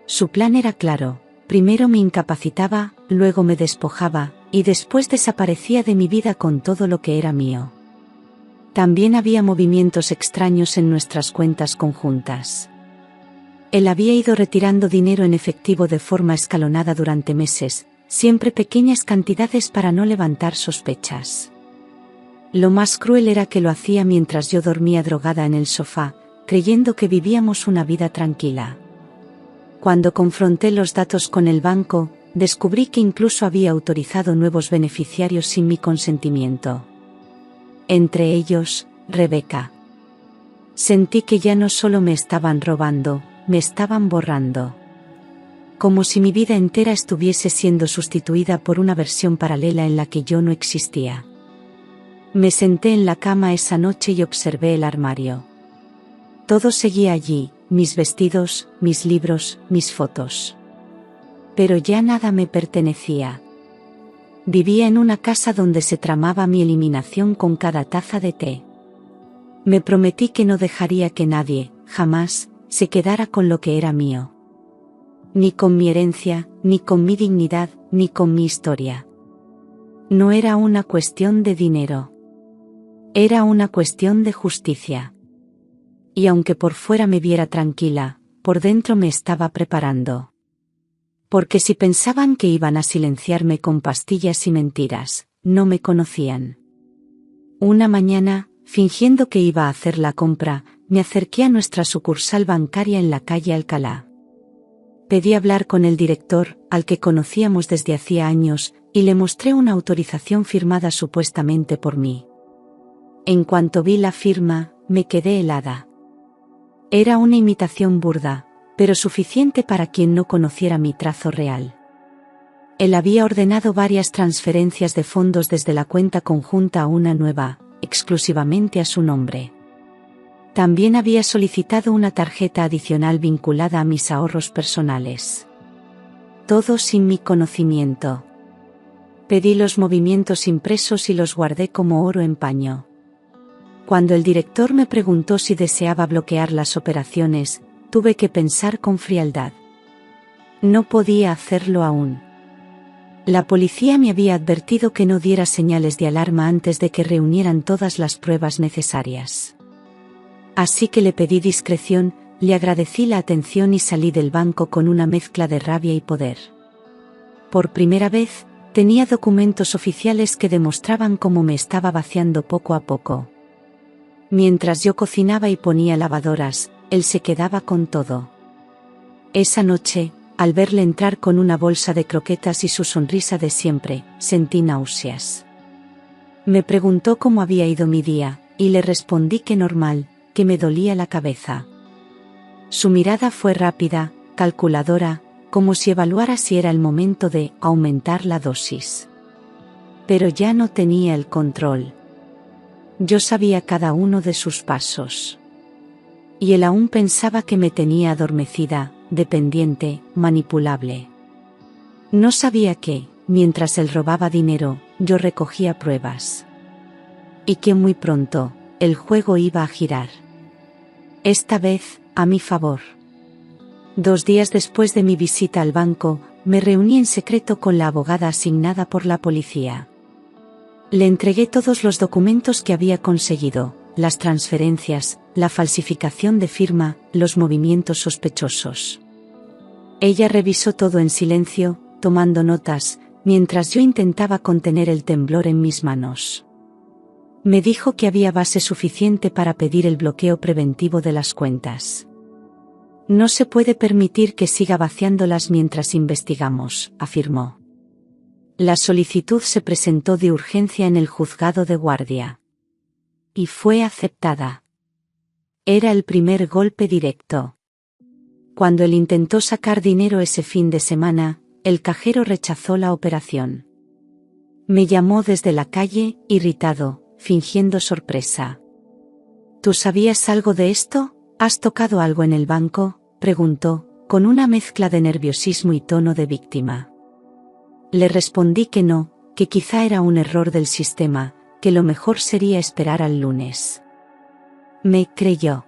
Su plan era claro: primero me incapacitaba, luego me despojaba, y después desaparecía de mi vida con todo lo que era mío. También había movimientos extraños en nuestras cuentas conjuntas. Él había ido retirando dinero en efectivo de forma escalonada durante meses, siempre pequeñas cantidades para no levantar sospechas. Lo más cruel era que lo hacía mientras yo dormía drogada en el sofá, creyendo que vivíamos una vida tranquila. Cuando confronté los datos con el banco, descubrí que incluso había autorizado nuevos beneficiarios sin mi consentimiento. Entre ellos, Rebeca. Sentí que ya no solo me estaban robando, me estaban borrando. Como si mi vida entera estuviese siendo sustituida por una versión paralela en la que yo no existía. Me senté en la cama esa noche y observé el armario. Todo seguía allí, mis vestidos, mis libros, mis fotos. Pero ya nada me pertenecía. Vivía en una casa donde se tramaba mi eliminación con cada taza de té. Me prometí que no dejaría que nadie, jamás, se quedara con lo que era mío. Ni con mi herencia, ni con mi dignidad, ni con mi historia. No era una cuestión de dinero. Era una cuestión de justicia. Y aunque por fuera me viera tranquila, por dentro me estaba preparando. Porque si pensaban que iban a silenciarme con pastillas y mentiras, no me conocían. Una mañana, fingiendo que iba a hacer la compra, me acerqué a nuestra sucursal bancaria en la calle Alcalá. Pedí hablar con el director, al que conocíamos desde hacía años, y le mostré una autorización firmada supuestamente por mí. En cuanto vi la firma, me quedé helada. Era una imitación burda, pero suficiente para quien no conociera mi trazo real. Él había ordenado varias transferencias de fondos desde la cuenta conjunta a una nueva, exclusivamente a su nombre. También había solicitado una tarjeta adicional vinculada a mis ahorros personales. Todo sin mi conocimiento. Pedí los movimientos impresos y los guardé como oro en paño. Cuando el director me preguntó si deseaba bloquear las operaciones, tuve que pensar con frialdad. No podía hacerlo aún. La policía me había advertido que no diera señales de alarma antes de que reunieran todas las pruebas necesarias. Así que le pedí discreción, le agradecí la atención y salí del banco con una mezcla de rabia y poder. Por primera vez, tenía documentos oficiales que demostraban cómo me estaba vaciando poco a poco. Mientras yo cocinaba y ponía lavadoras, él se quedaba con todo. Esa noche, al verle entrar con una bolsa de croquetas y su sonrisa de siempre, sentí náuseas. Me preguntó cómo había ido mi día, y le respondí que normal, que me dolía la cabeza. Su mirada fue rápida, calculadora, como si evaluara si era el momento de aumentar la dosis. Pero ya no tenía el control. Yo sabía cada uno de sus pasos. Y él aún pensaba que me tenía adormecida, dependiente, manipulable. No sabía que, mientras él robaba dinero, yo recogía pruebas. Y que muy pronto, el juego iba a girar. Esta vez, a mi favor. 2 días después de mi visita al banco, me reuní en secreto con la abogada asignada por la policía. Le entregué todos los documentos que había conseguido, las transferencias, la falsificación de firma, los movimientos sospechosos. Ella revisó todo en silencio, tomando notas, mientras yo intentaba contener el temblor en mis manos. Me dijo que había base suficiente para pedir el bloqueo preventivo de las cuentas. No se puede permitir que siga vaciándolas mientras investigamos, afirmó. La solicitud se presentó de urgencia en el juzgado de guardia. Y fue aceptada. Era el primer golpe directo. Cuando él intentó sacar dinero ese fin de semana, el cajero rechazó la operación. Me llamó desde la calle, irritado, fingiendo sorpresa. ¿Tú sabías algo de esto? ¿Has tocado algo en el banco?, preguntó, con una mezcla de nerviosismo y tono de víctima. Le respondí que no, que quizá era un error del sistema, que lo mejor sería esperar al lunes. Me creyó.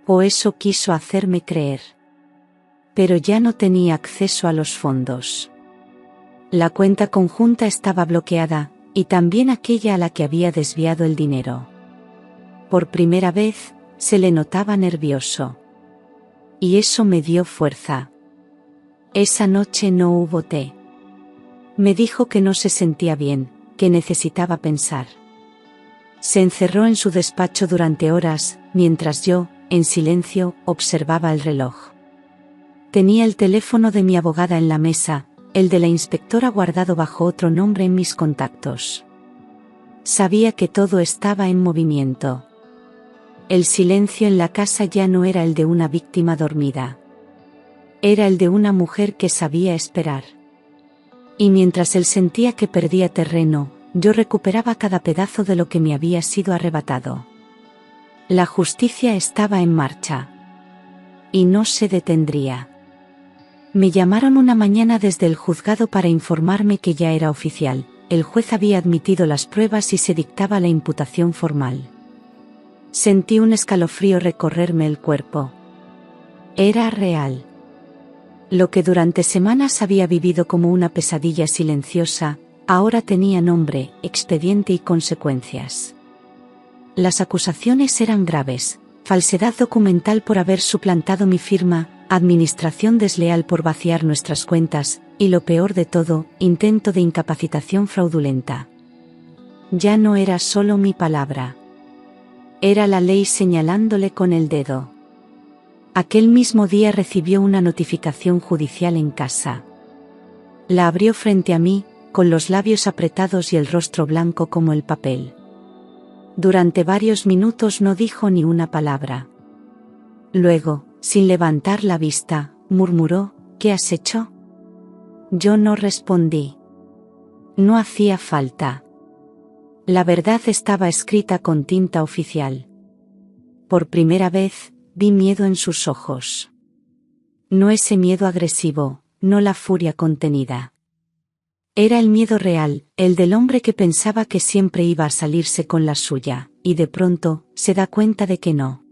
O eso quiso hacerme creer. Pero ya no tenía acceso a los fondos. La cuenta conjunta estaba bloqueada, y también aquella a la que había desviado el dinero. Por primera vez, se le notaba nervioso. Y eso me dio fuerza. Esa noche no hubo té. Me dijo que no se sentía bien, que necesitaba pensar. Se encerró en su despacho durante horas, mientras yo, en silencio, observaba el reloj. Tenía el teléfono de mi abogada en la mesa, el de la inspectora guardado bajo otro nombre en mis contactos. Sabía que todo estaba en movimiento. El silencio en la casa ya no era el de una víctima dormida. Era el de una mujer que sabía esperar. Y mientras él sentía que perdía terreno, yo recuperaba cada pedazo de lo que me había sido arrebatado. La justicia estaba en marcha. Y no se detendría. Me llamaron una mañana desde el juzgado para informarme que ya era oficial, el juez había admitido las pruebas y se dictaba la imputación formal. Sentí un escalofrío recorrerme el cuerpo. Era real. Lo que durante semanas había vivido como una pesadilla silenciosa, ahora tenía nombre, expediente y consecuencias. Las acusaciones eran graves: falsedad documental por haber suplantado mi firma, administración desleal por vaciar nuestras cuentas, y lo peor de todo, intento de incapacitación fraudulenta. Ya no era solo mi palabra. Era la ley señalándole con el dedo. Aquel mismo día recibió una notificación judicial en casa. La abrió frente a mí, con los labios apretados y el rostro blanco como el papel. Durante varios minutos no dijo ni una palabra. Luego, sin levantar la vista, murmuró: ¿Qué has hecho? Yo no respondí. No hacía falta. La verdad estaba escrita con tinta oficial. Por primera vez, vi miedo en sus ojos. No ese miedo agresivo, no la furia contenida. Era el miedo real, el del hombre que pensaba que siempre iba a salirse con la suya, y de pronto, se da cuenta de que no.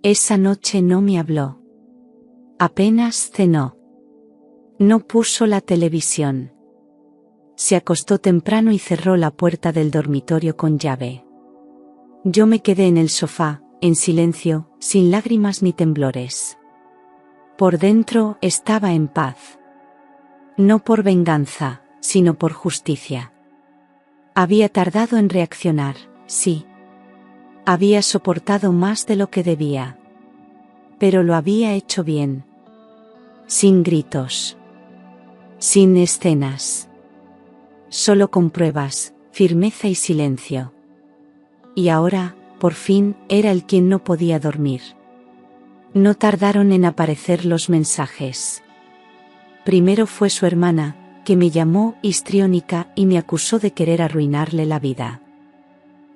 Esa noche no me habló. Apenas cenó. No puso la televisión. Se acostó temprano y cerró la puerta del dormitorio con llave. Yo me quedé en el sofá, en silencio, sin lágrimas ni temblores. Por dentro estaba en paz. No por venganza, sino por justicia. Había tardado en reaccionar, sí. Había soportado más de lo que debía. Pero lo había hecho bien. Sin gritos. Sin escenas. Solo con pruebas, firmeza y silencio. Y ahora, por fin, era él quien no podía dormir. No tardaron en aparecer los mensajes. Primero fue su hermana, que me llamó histriónica y me acusó de querer arruinarle la vida.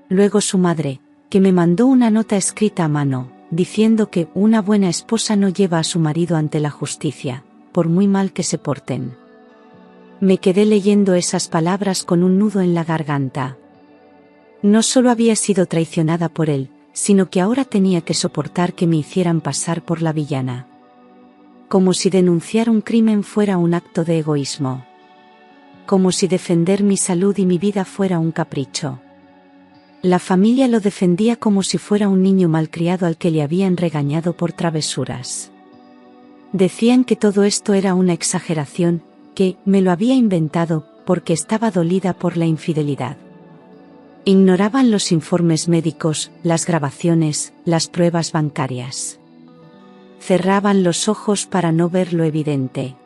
Luego su madre, que me mandó una nota escrita a mano, diciendo que una buena esposa no lleva a su marido ante la justicia, por muy mal que se porten. Me quedé leyendo esas palabras con un nudo en la garganta. No solo había sido traicionada por él, sino que ahora tenía que soportar que me hicieran pasar por la villana. Como si denunciar un crimen fuera un acto de egoísmo. Como si defender mi salud y mi vida fuera un capricho. La familia lo defendía como si fuera un niño malcriado al que le habían regañado por travesuras. Decían que todo esto era una exageración, que me lo había inventado porque estaba dolida por la infidelidad. Ignoraban los informes médicos, las grabaciones, las pruebas bancarias. Cerraban los ojos para no ver lo evidente.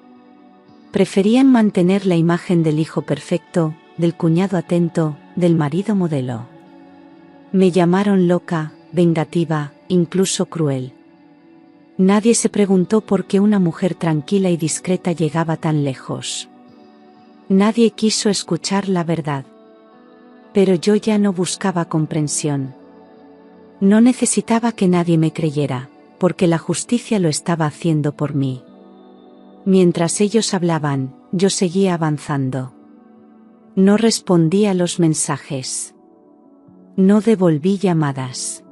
Preferían mantener la imagen del hijo perfecto, del cuñado atento, del marido modelo. Me llamaron loca, vengativa, incluso cruel. Nadie se preguntó por qué una mujer tranquila y discreta llegaba tan lejos. Nadie quiso escuchar la verdad. Pero yo ya no buscaba comprensión. No necesitaba que nadie me creyera, porque la justicia lo estaba haciendo por mí. Mientras ellos hablaban, yo seguía avanzando. No respondí a los mensajes. No devolví llamadas.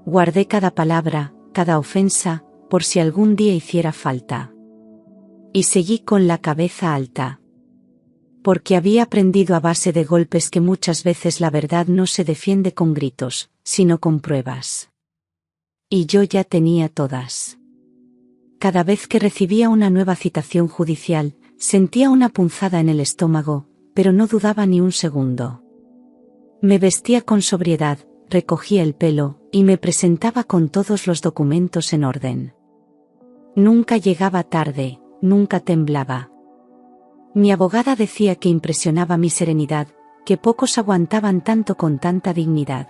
Guardé cada palabra, cada ofensa, por si algún día hiciera falta. Y seguí con la cabeza alta. Porque había aprendido a base de golpes que muchas veces la verdad no se defiende con gritos, sino con pruebas. Y yo ya tenía todas. Cada vez que recibía una nueva citación judicial, sentía una punzada en el estómago, pero no dudaba ni un segundo. Me vestía con sobriedad, recogía el pelo, y me presentaba con todos los documentos en orden. Nunca llegaba tarde, nunca temblaba. Mi abogada decía que impresionaba mi serenidad, que pocos aguantaban tanto con tanta dignidad.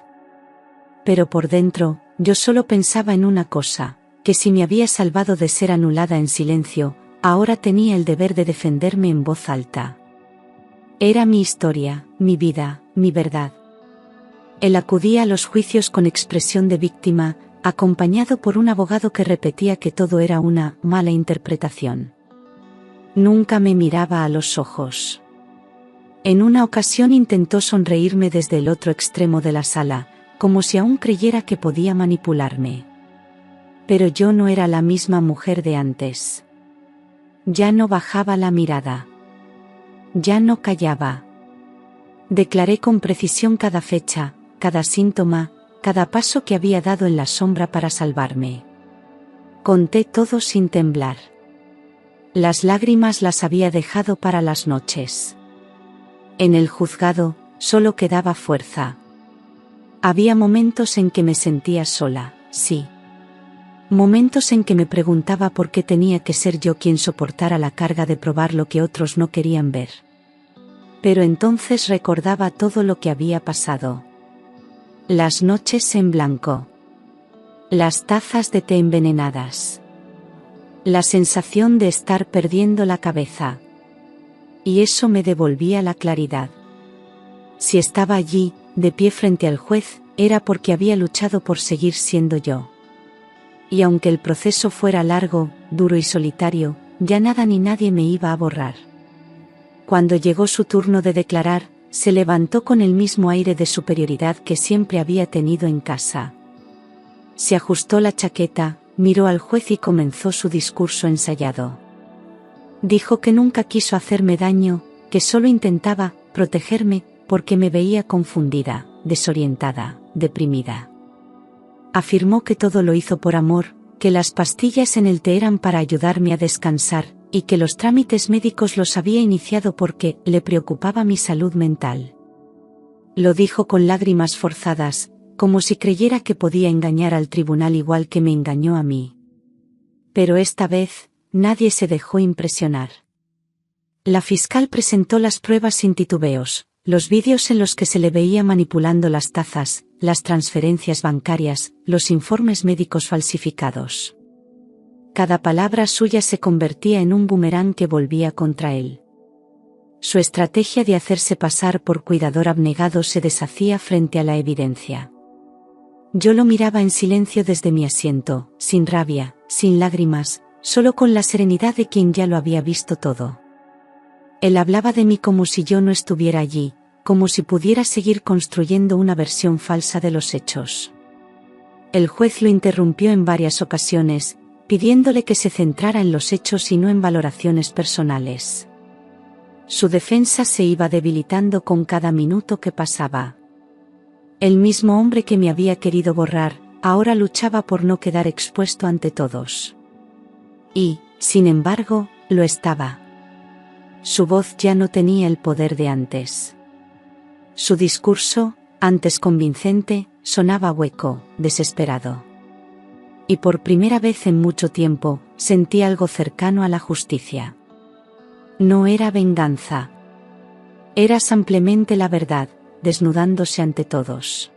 Pero por dentro, yo solo pensaba en una cosa, que si me había salvado de ser anulada en silencio, ahora tenía el deber de defenderme en voz alta. Era mi historia, mi vida, mi verdad. Él acudía a los juicios con expresión de víctima, acompañado por un abogado que repetía que todo era una mala interpretación. Nunca me miraba a los ojos. En una ocasión intentó sonreírme desde el otro extremo de la sala, como si aún creyera que podía manipularme. Pero yo no era la misma mujer de antes. Ya no bajaba la mirada. Ya no callaba. Declaré con precisión cada fecha, cada síntoma, cada paso que había dado en la sombra para salvarme. Conté todo sin temblar. Las lágrimas las había dejado para las noches. En el juzgado, solo quedaba fuerza. Había momentos en que me sentía sola, sí. Momentos en que me preguntaba por qué tenía que ser yo quien soportara la carga de probar lo que otros no querían ver. Pero entonces recordaba todo lo que había pasado. Las noches en blanco. Las tazas de té envenenadas. La sensación de estar perdiendo la cabeza. Y eso me devolvía la claridad. Si estaba allí, de pie frente al juez, era porque había luchado por seguir siendo yo. Y aunque el proceso fuera largo, duro y solitario, ya nada ni nadie me iba a borrar. Cuando llegó su turno de declarar, se levantó con el mismo aire de superioridad que siempre había tenido en casa. Se ajustó la chaqueta, miró al juez y comenzó su discurso ensayado. Dijo que nunca quiso hacerme daño, que solo intentaba protegerme, porque me veía confundida, desorientada, deprimida. Afirmó que todo lo hizo por amor, que las pastillas en el té eran para ayudarme a descansar, y que los trámites médicos los había iniciado porque le preocupaba mi salud mental. Lo dijo con lágrimas forzadas, como si creyera que podía engañar al tribunal igual que me engañó a mí. Pero esta vez, nadie se dejó impresionar. La fiscal presentó las pruebas sin titubeos, los vídeos en los que se le veía manipulando las tazas, las transferencias bancarias, los informes médicos falsificados. Cada palabra suya se convertía en un boomerang que volvía contra él. Su estrategia de hacerse pasar por cuidador abnegado se deshacía frente a la evidencia. Yo lo miraba en silencio desde mi asiento, sin rabia, sin lágrimas, solo con la serenidad de quien ya lo había visto todo. Él hablaba de mí como si yo no estuviera allí, como si pudiera seguir construyendo una versión falsa de los hechos. El juez lo interrumpió en varias ocasiones, pidiéndole que se centrara en los hechos y no en valoraciones personales. Su defensa se iba debilitando con cada minuto que pasaba. El mismo hombre que me había querido borrar, ahora luchaba por no quedar expuesto ante todos. Y, sin embargo, lo estaba. Su voz ya no tenía el poder de antes. Su discurso, antes convincente, sonaba hueco, desesperado. Y por primera vez en mucho tiempo, sentí algo cercano a la justicia. No era venganza. Era simplemente la verdad, desnudándose ante todos.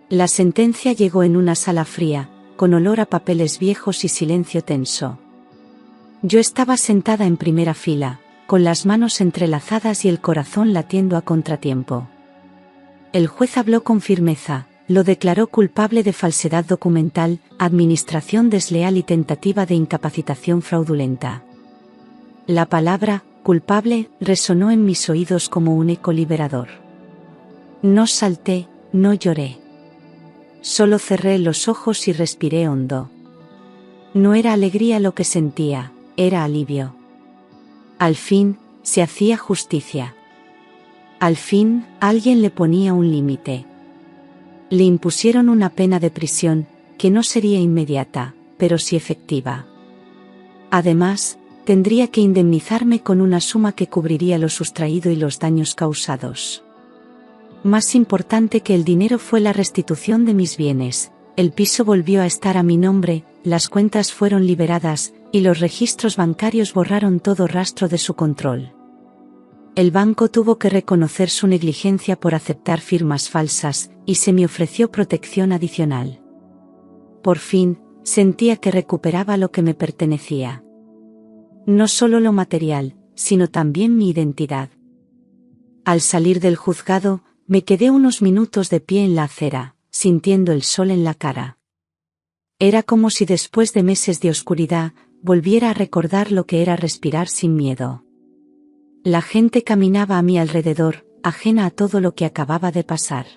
La sentencia llegó en una sala fría, con olor a papeles viejos y silencio tenso. Yo estaba sentada en primera fila, con las manos entrelazadas y el corazón latiendo a contratiempo. El juez habló con firmeza, lo declaró culpable de falsedad documental, administración desleal y tentativa de incapacitación fraudulenta. La palabra, culpable, resonó en mis oídos como un eco liberador. No salté, no lloré. Solo cerré los ojos y respiré hondo. No era alegría lo que sentía, era alivio. Al fin, se hacía justicia. Al fin, alguien le ponía un límite. Le impusieron una pena de prisión, que no sería inmediata, pero sí efectiva. Además, tendría que indemnizarme con una suma que cubriría lo sustraído y los daños causados. Más importante que el dinero fue la restitución de mis bienes. El piso volvió a estar a mi nombre, las cuentas fueron liberadas, y los registros bancarios borraron todo rastro de su control. El banco tuvo que reconocer su negligencia por aceptar firmas falsas, y se me ofreció protección adicional. Por fin, sentía que recuperaba lo que me pertenecía. No solo lo material, sino también mi identidad. Al salir del juzgado, me quedé unos minutos de pie en la acera, sintiendo el sol en la cara. Era como si después de meses de oscuridad, volviera a recordar lo que era respirar sin miedo. La gente caminaba a mi alrededor, ajena a todo lo que acababa de pasar.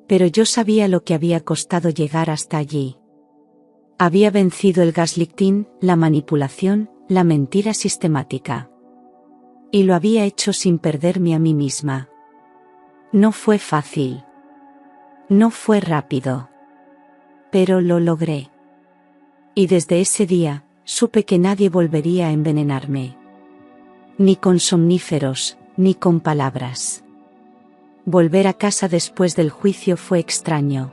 Pero yo sabía lo que había costado llegar hasta allí. Había vencido el gaslighting, la manipulación, la mentira sistemática. Y lo había hecho sin perderme a mí misma. No fue fácil. No fue rápido. Pero lo logré. Y desde ese día, supe que nadie volvería a envenenarme. Ni con somníferos, ni con palabras. Volver a casa después del juicio fue extraño.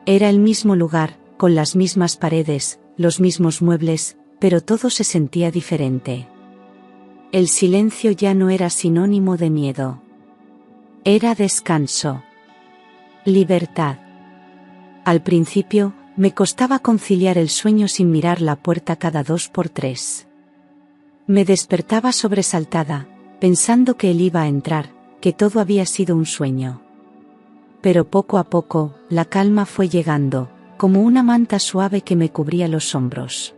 Era el mismo lugar, con las mismas paredes, los mismos muebles, pero todo se sentía diferente. El silencio ya no era sinónimo de miedo. Era descanso. Libertad. Al principio, me costaba conciliar el sueño sin mirar la puerta cada 2 por 3. Me despertaba sobresaltada, pensando que él iba a entrar, que todo había sido un sueño. Pero poco a poco, la calma fue llegando, como una manta suave que me cubría los hombros.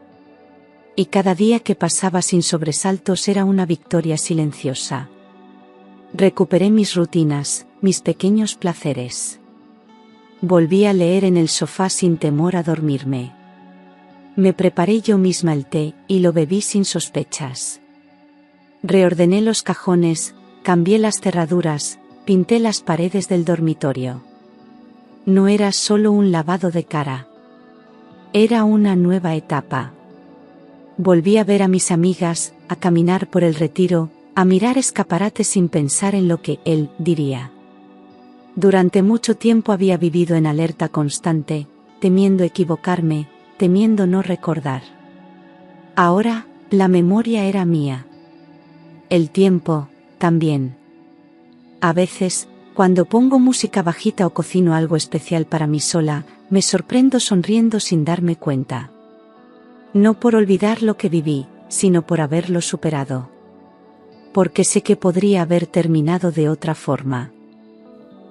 Y cada día que pasaba sin sobresaltos era una victoria silenciosa. Recuperé mis rutinas, mis pequeños placeres. Volví a leer en el sofá sin temor a dormirme. Me preparé yo misma el té, y lo bebí sin sospechas. Reordené los cajones, cambié las cerraduras, pinté las paredes del dormitorio. No era solo un lavado de cara. Era una nueva etapa. Volví a ver a mis amigas, a caminar por el retiro, a mirar escaparates sin pensar en lo que él diría. Durante mucho tiempo había vivido en alerta constante, temiendo equivocarme, temiendo no recordar. Ahora, la memoria era mía. El tiempo, también. A veces, cuando pongo música bajita o cocino algo especial para mí sola, me sorprendo sonriendo sin darme cuenta. No por olvidar lo que viví, sino por haberlo superado. Porque sé que podría haber terminado de otra forma.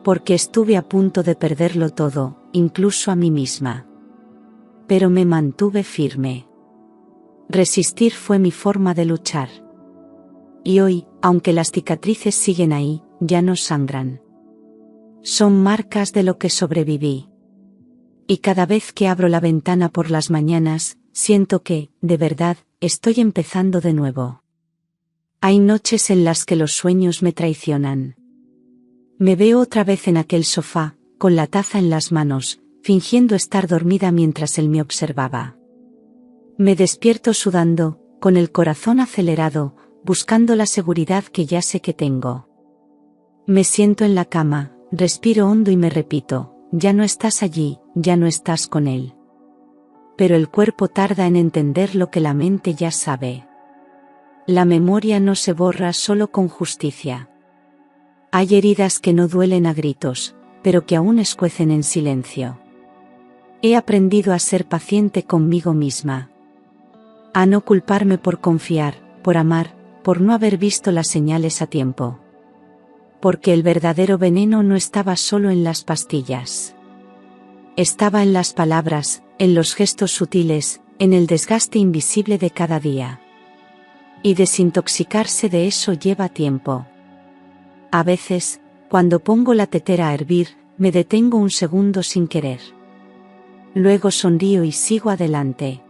Porque estuve a punto de perderlo todo, incluso a mí misma. Pero me mantuve firme. Resistir fue mi forma de luchar. Y hoy, aunque las cicatrices siguen ahí, ya no sangran. Son marcas de lo que sobreviví. Y cada vez que abro la ventana por las mañanas, siento que, de verdad, estoy empezando de nuevo. Hay noches en las que los sueños me traicionan. Me veo otra vez en aquel sofá, con la taza en las manos, fingiendo estar dormida mientras él me observaba. Me despierto sudando, con el corazón acelerado, buscando la seguridad que ya sé que tengo. Me siento en la cama, respiro hondo y me repito, ya no estás allí, ya no estás con él. Pero el cuerpo tarda en entender lo que la mente ya sabe. La memoria no se borra solo con justicia. Hay heridas que no duelen a gritos, pero que aún escuecen en silencio. He aprendido a ser paciente conmigo misma. A no culparme por confiar, por amar, por no haber visto las señales a tiempo. Porque el verdadero veneno no estaba solo en las pastillas. Estaba en las palabras, en los gestos sutiles, en el desgaste invisible de cada día. Y desintoxicarse de eso lleva tiempo. A veces, cuando pongo la tetera a hervir, me detengo un segundo sin querer. Luego sonrío y sigo adelante.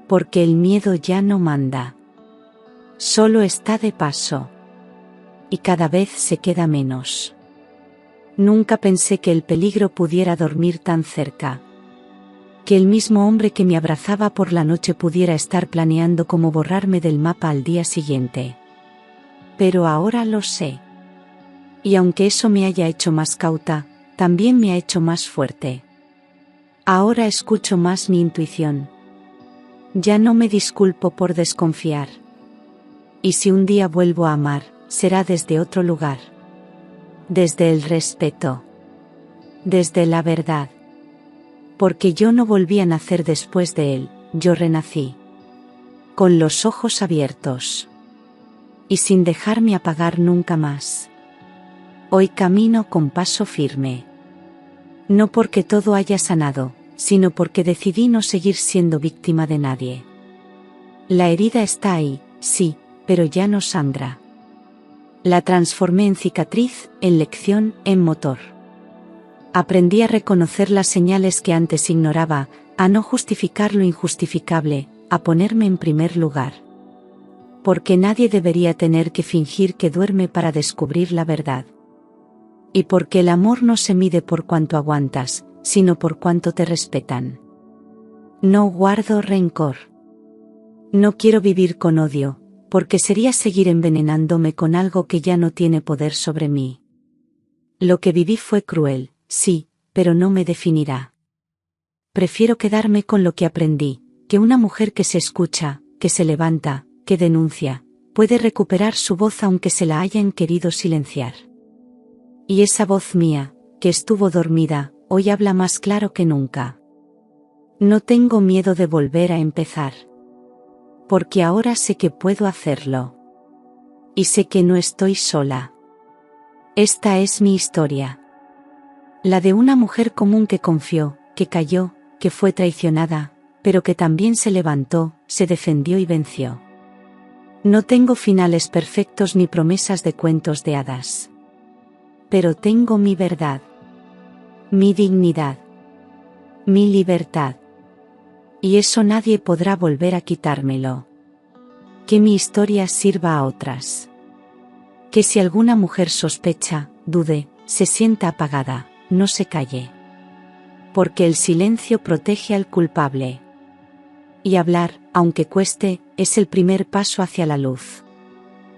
Porque el miedo ya no manda. Solo está de paso. Y cada vez se queda menos. Nunca pensé que el peligro pudiera dormir tan cerca. Que el mismo hombre que me abrazaba por la noche pudiera estar planeando cómo borrarme del mapa al día siguiente. Pero ahora lo sé. Y aunque eso me haya hecho más cauta, también me ha hecho más fuerte. Ahora escucho más mi intuición. Ya no me disculpo por desconfiar. Y si un día vuelvo a amar, será desde otro lugar. Desde el respeto. Desde la verdad. Porque yo no volví a nacer después de él, yo renací. Con los ojos abiertos. Y sin dejarme apagar nunca más. Hoy camino con paso firme. No porque todo haya sanado, sino porque decidí no seguir siendo víctima de nadie. La herida está ahí, sí, pero ya no sangra. La transformé en cicatriz, en lección, en motor. Aprendí a reconocer las señales que antes ignoraba, a no justificar lo injustificable, a ponerme en primer lugar. Porque nadie debería tener que fingir que duerme para descubrir la verdad. Y porque el amor no se mide por cuánto aguantas, sino por cuánto te respetan. No guardo rencor. No quiero vivir con odio, porque sería seguir envenenándome con algo que ya no tiene poder sobre mí. Lo que viví fue cruel, sí, pero no me definirá. Prefiero quedarme con lo que aprendí, que una mujer que se escucha, que se levanta, que denuncia, puede recuperar su voz aunque se la hayan querido silenciar. Y esa voz mía, que estuvo dormida, hoy habla más claro que nunca. No tengo miedo de volver a empezar. Porque ahora sé que puedo hacerlo. Y sé que no estoy sola. Esta es mi historia. La de una mujer común que confió, que cayó, que fue traicionada, pero que también se levantó, se defendió y venció. No tengo finales perfectos ni promesas de cuentos de hadas. Pero tengo mi verdad. Mi dignidad. Mi libertad. Y eso nadie podrá volver a quitármelo. Que mi historia sirva a otras. Que si alguna mujer sospecha, dude, se sienta apagada, no se calle. Porque el silencio protege al culpable. Y hablar, aunque cueste, es el primer paso hacia la luz.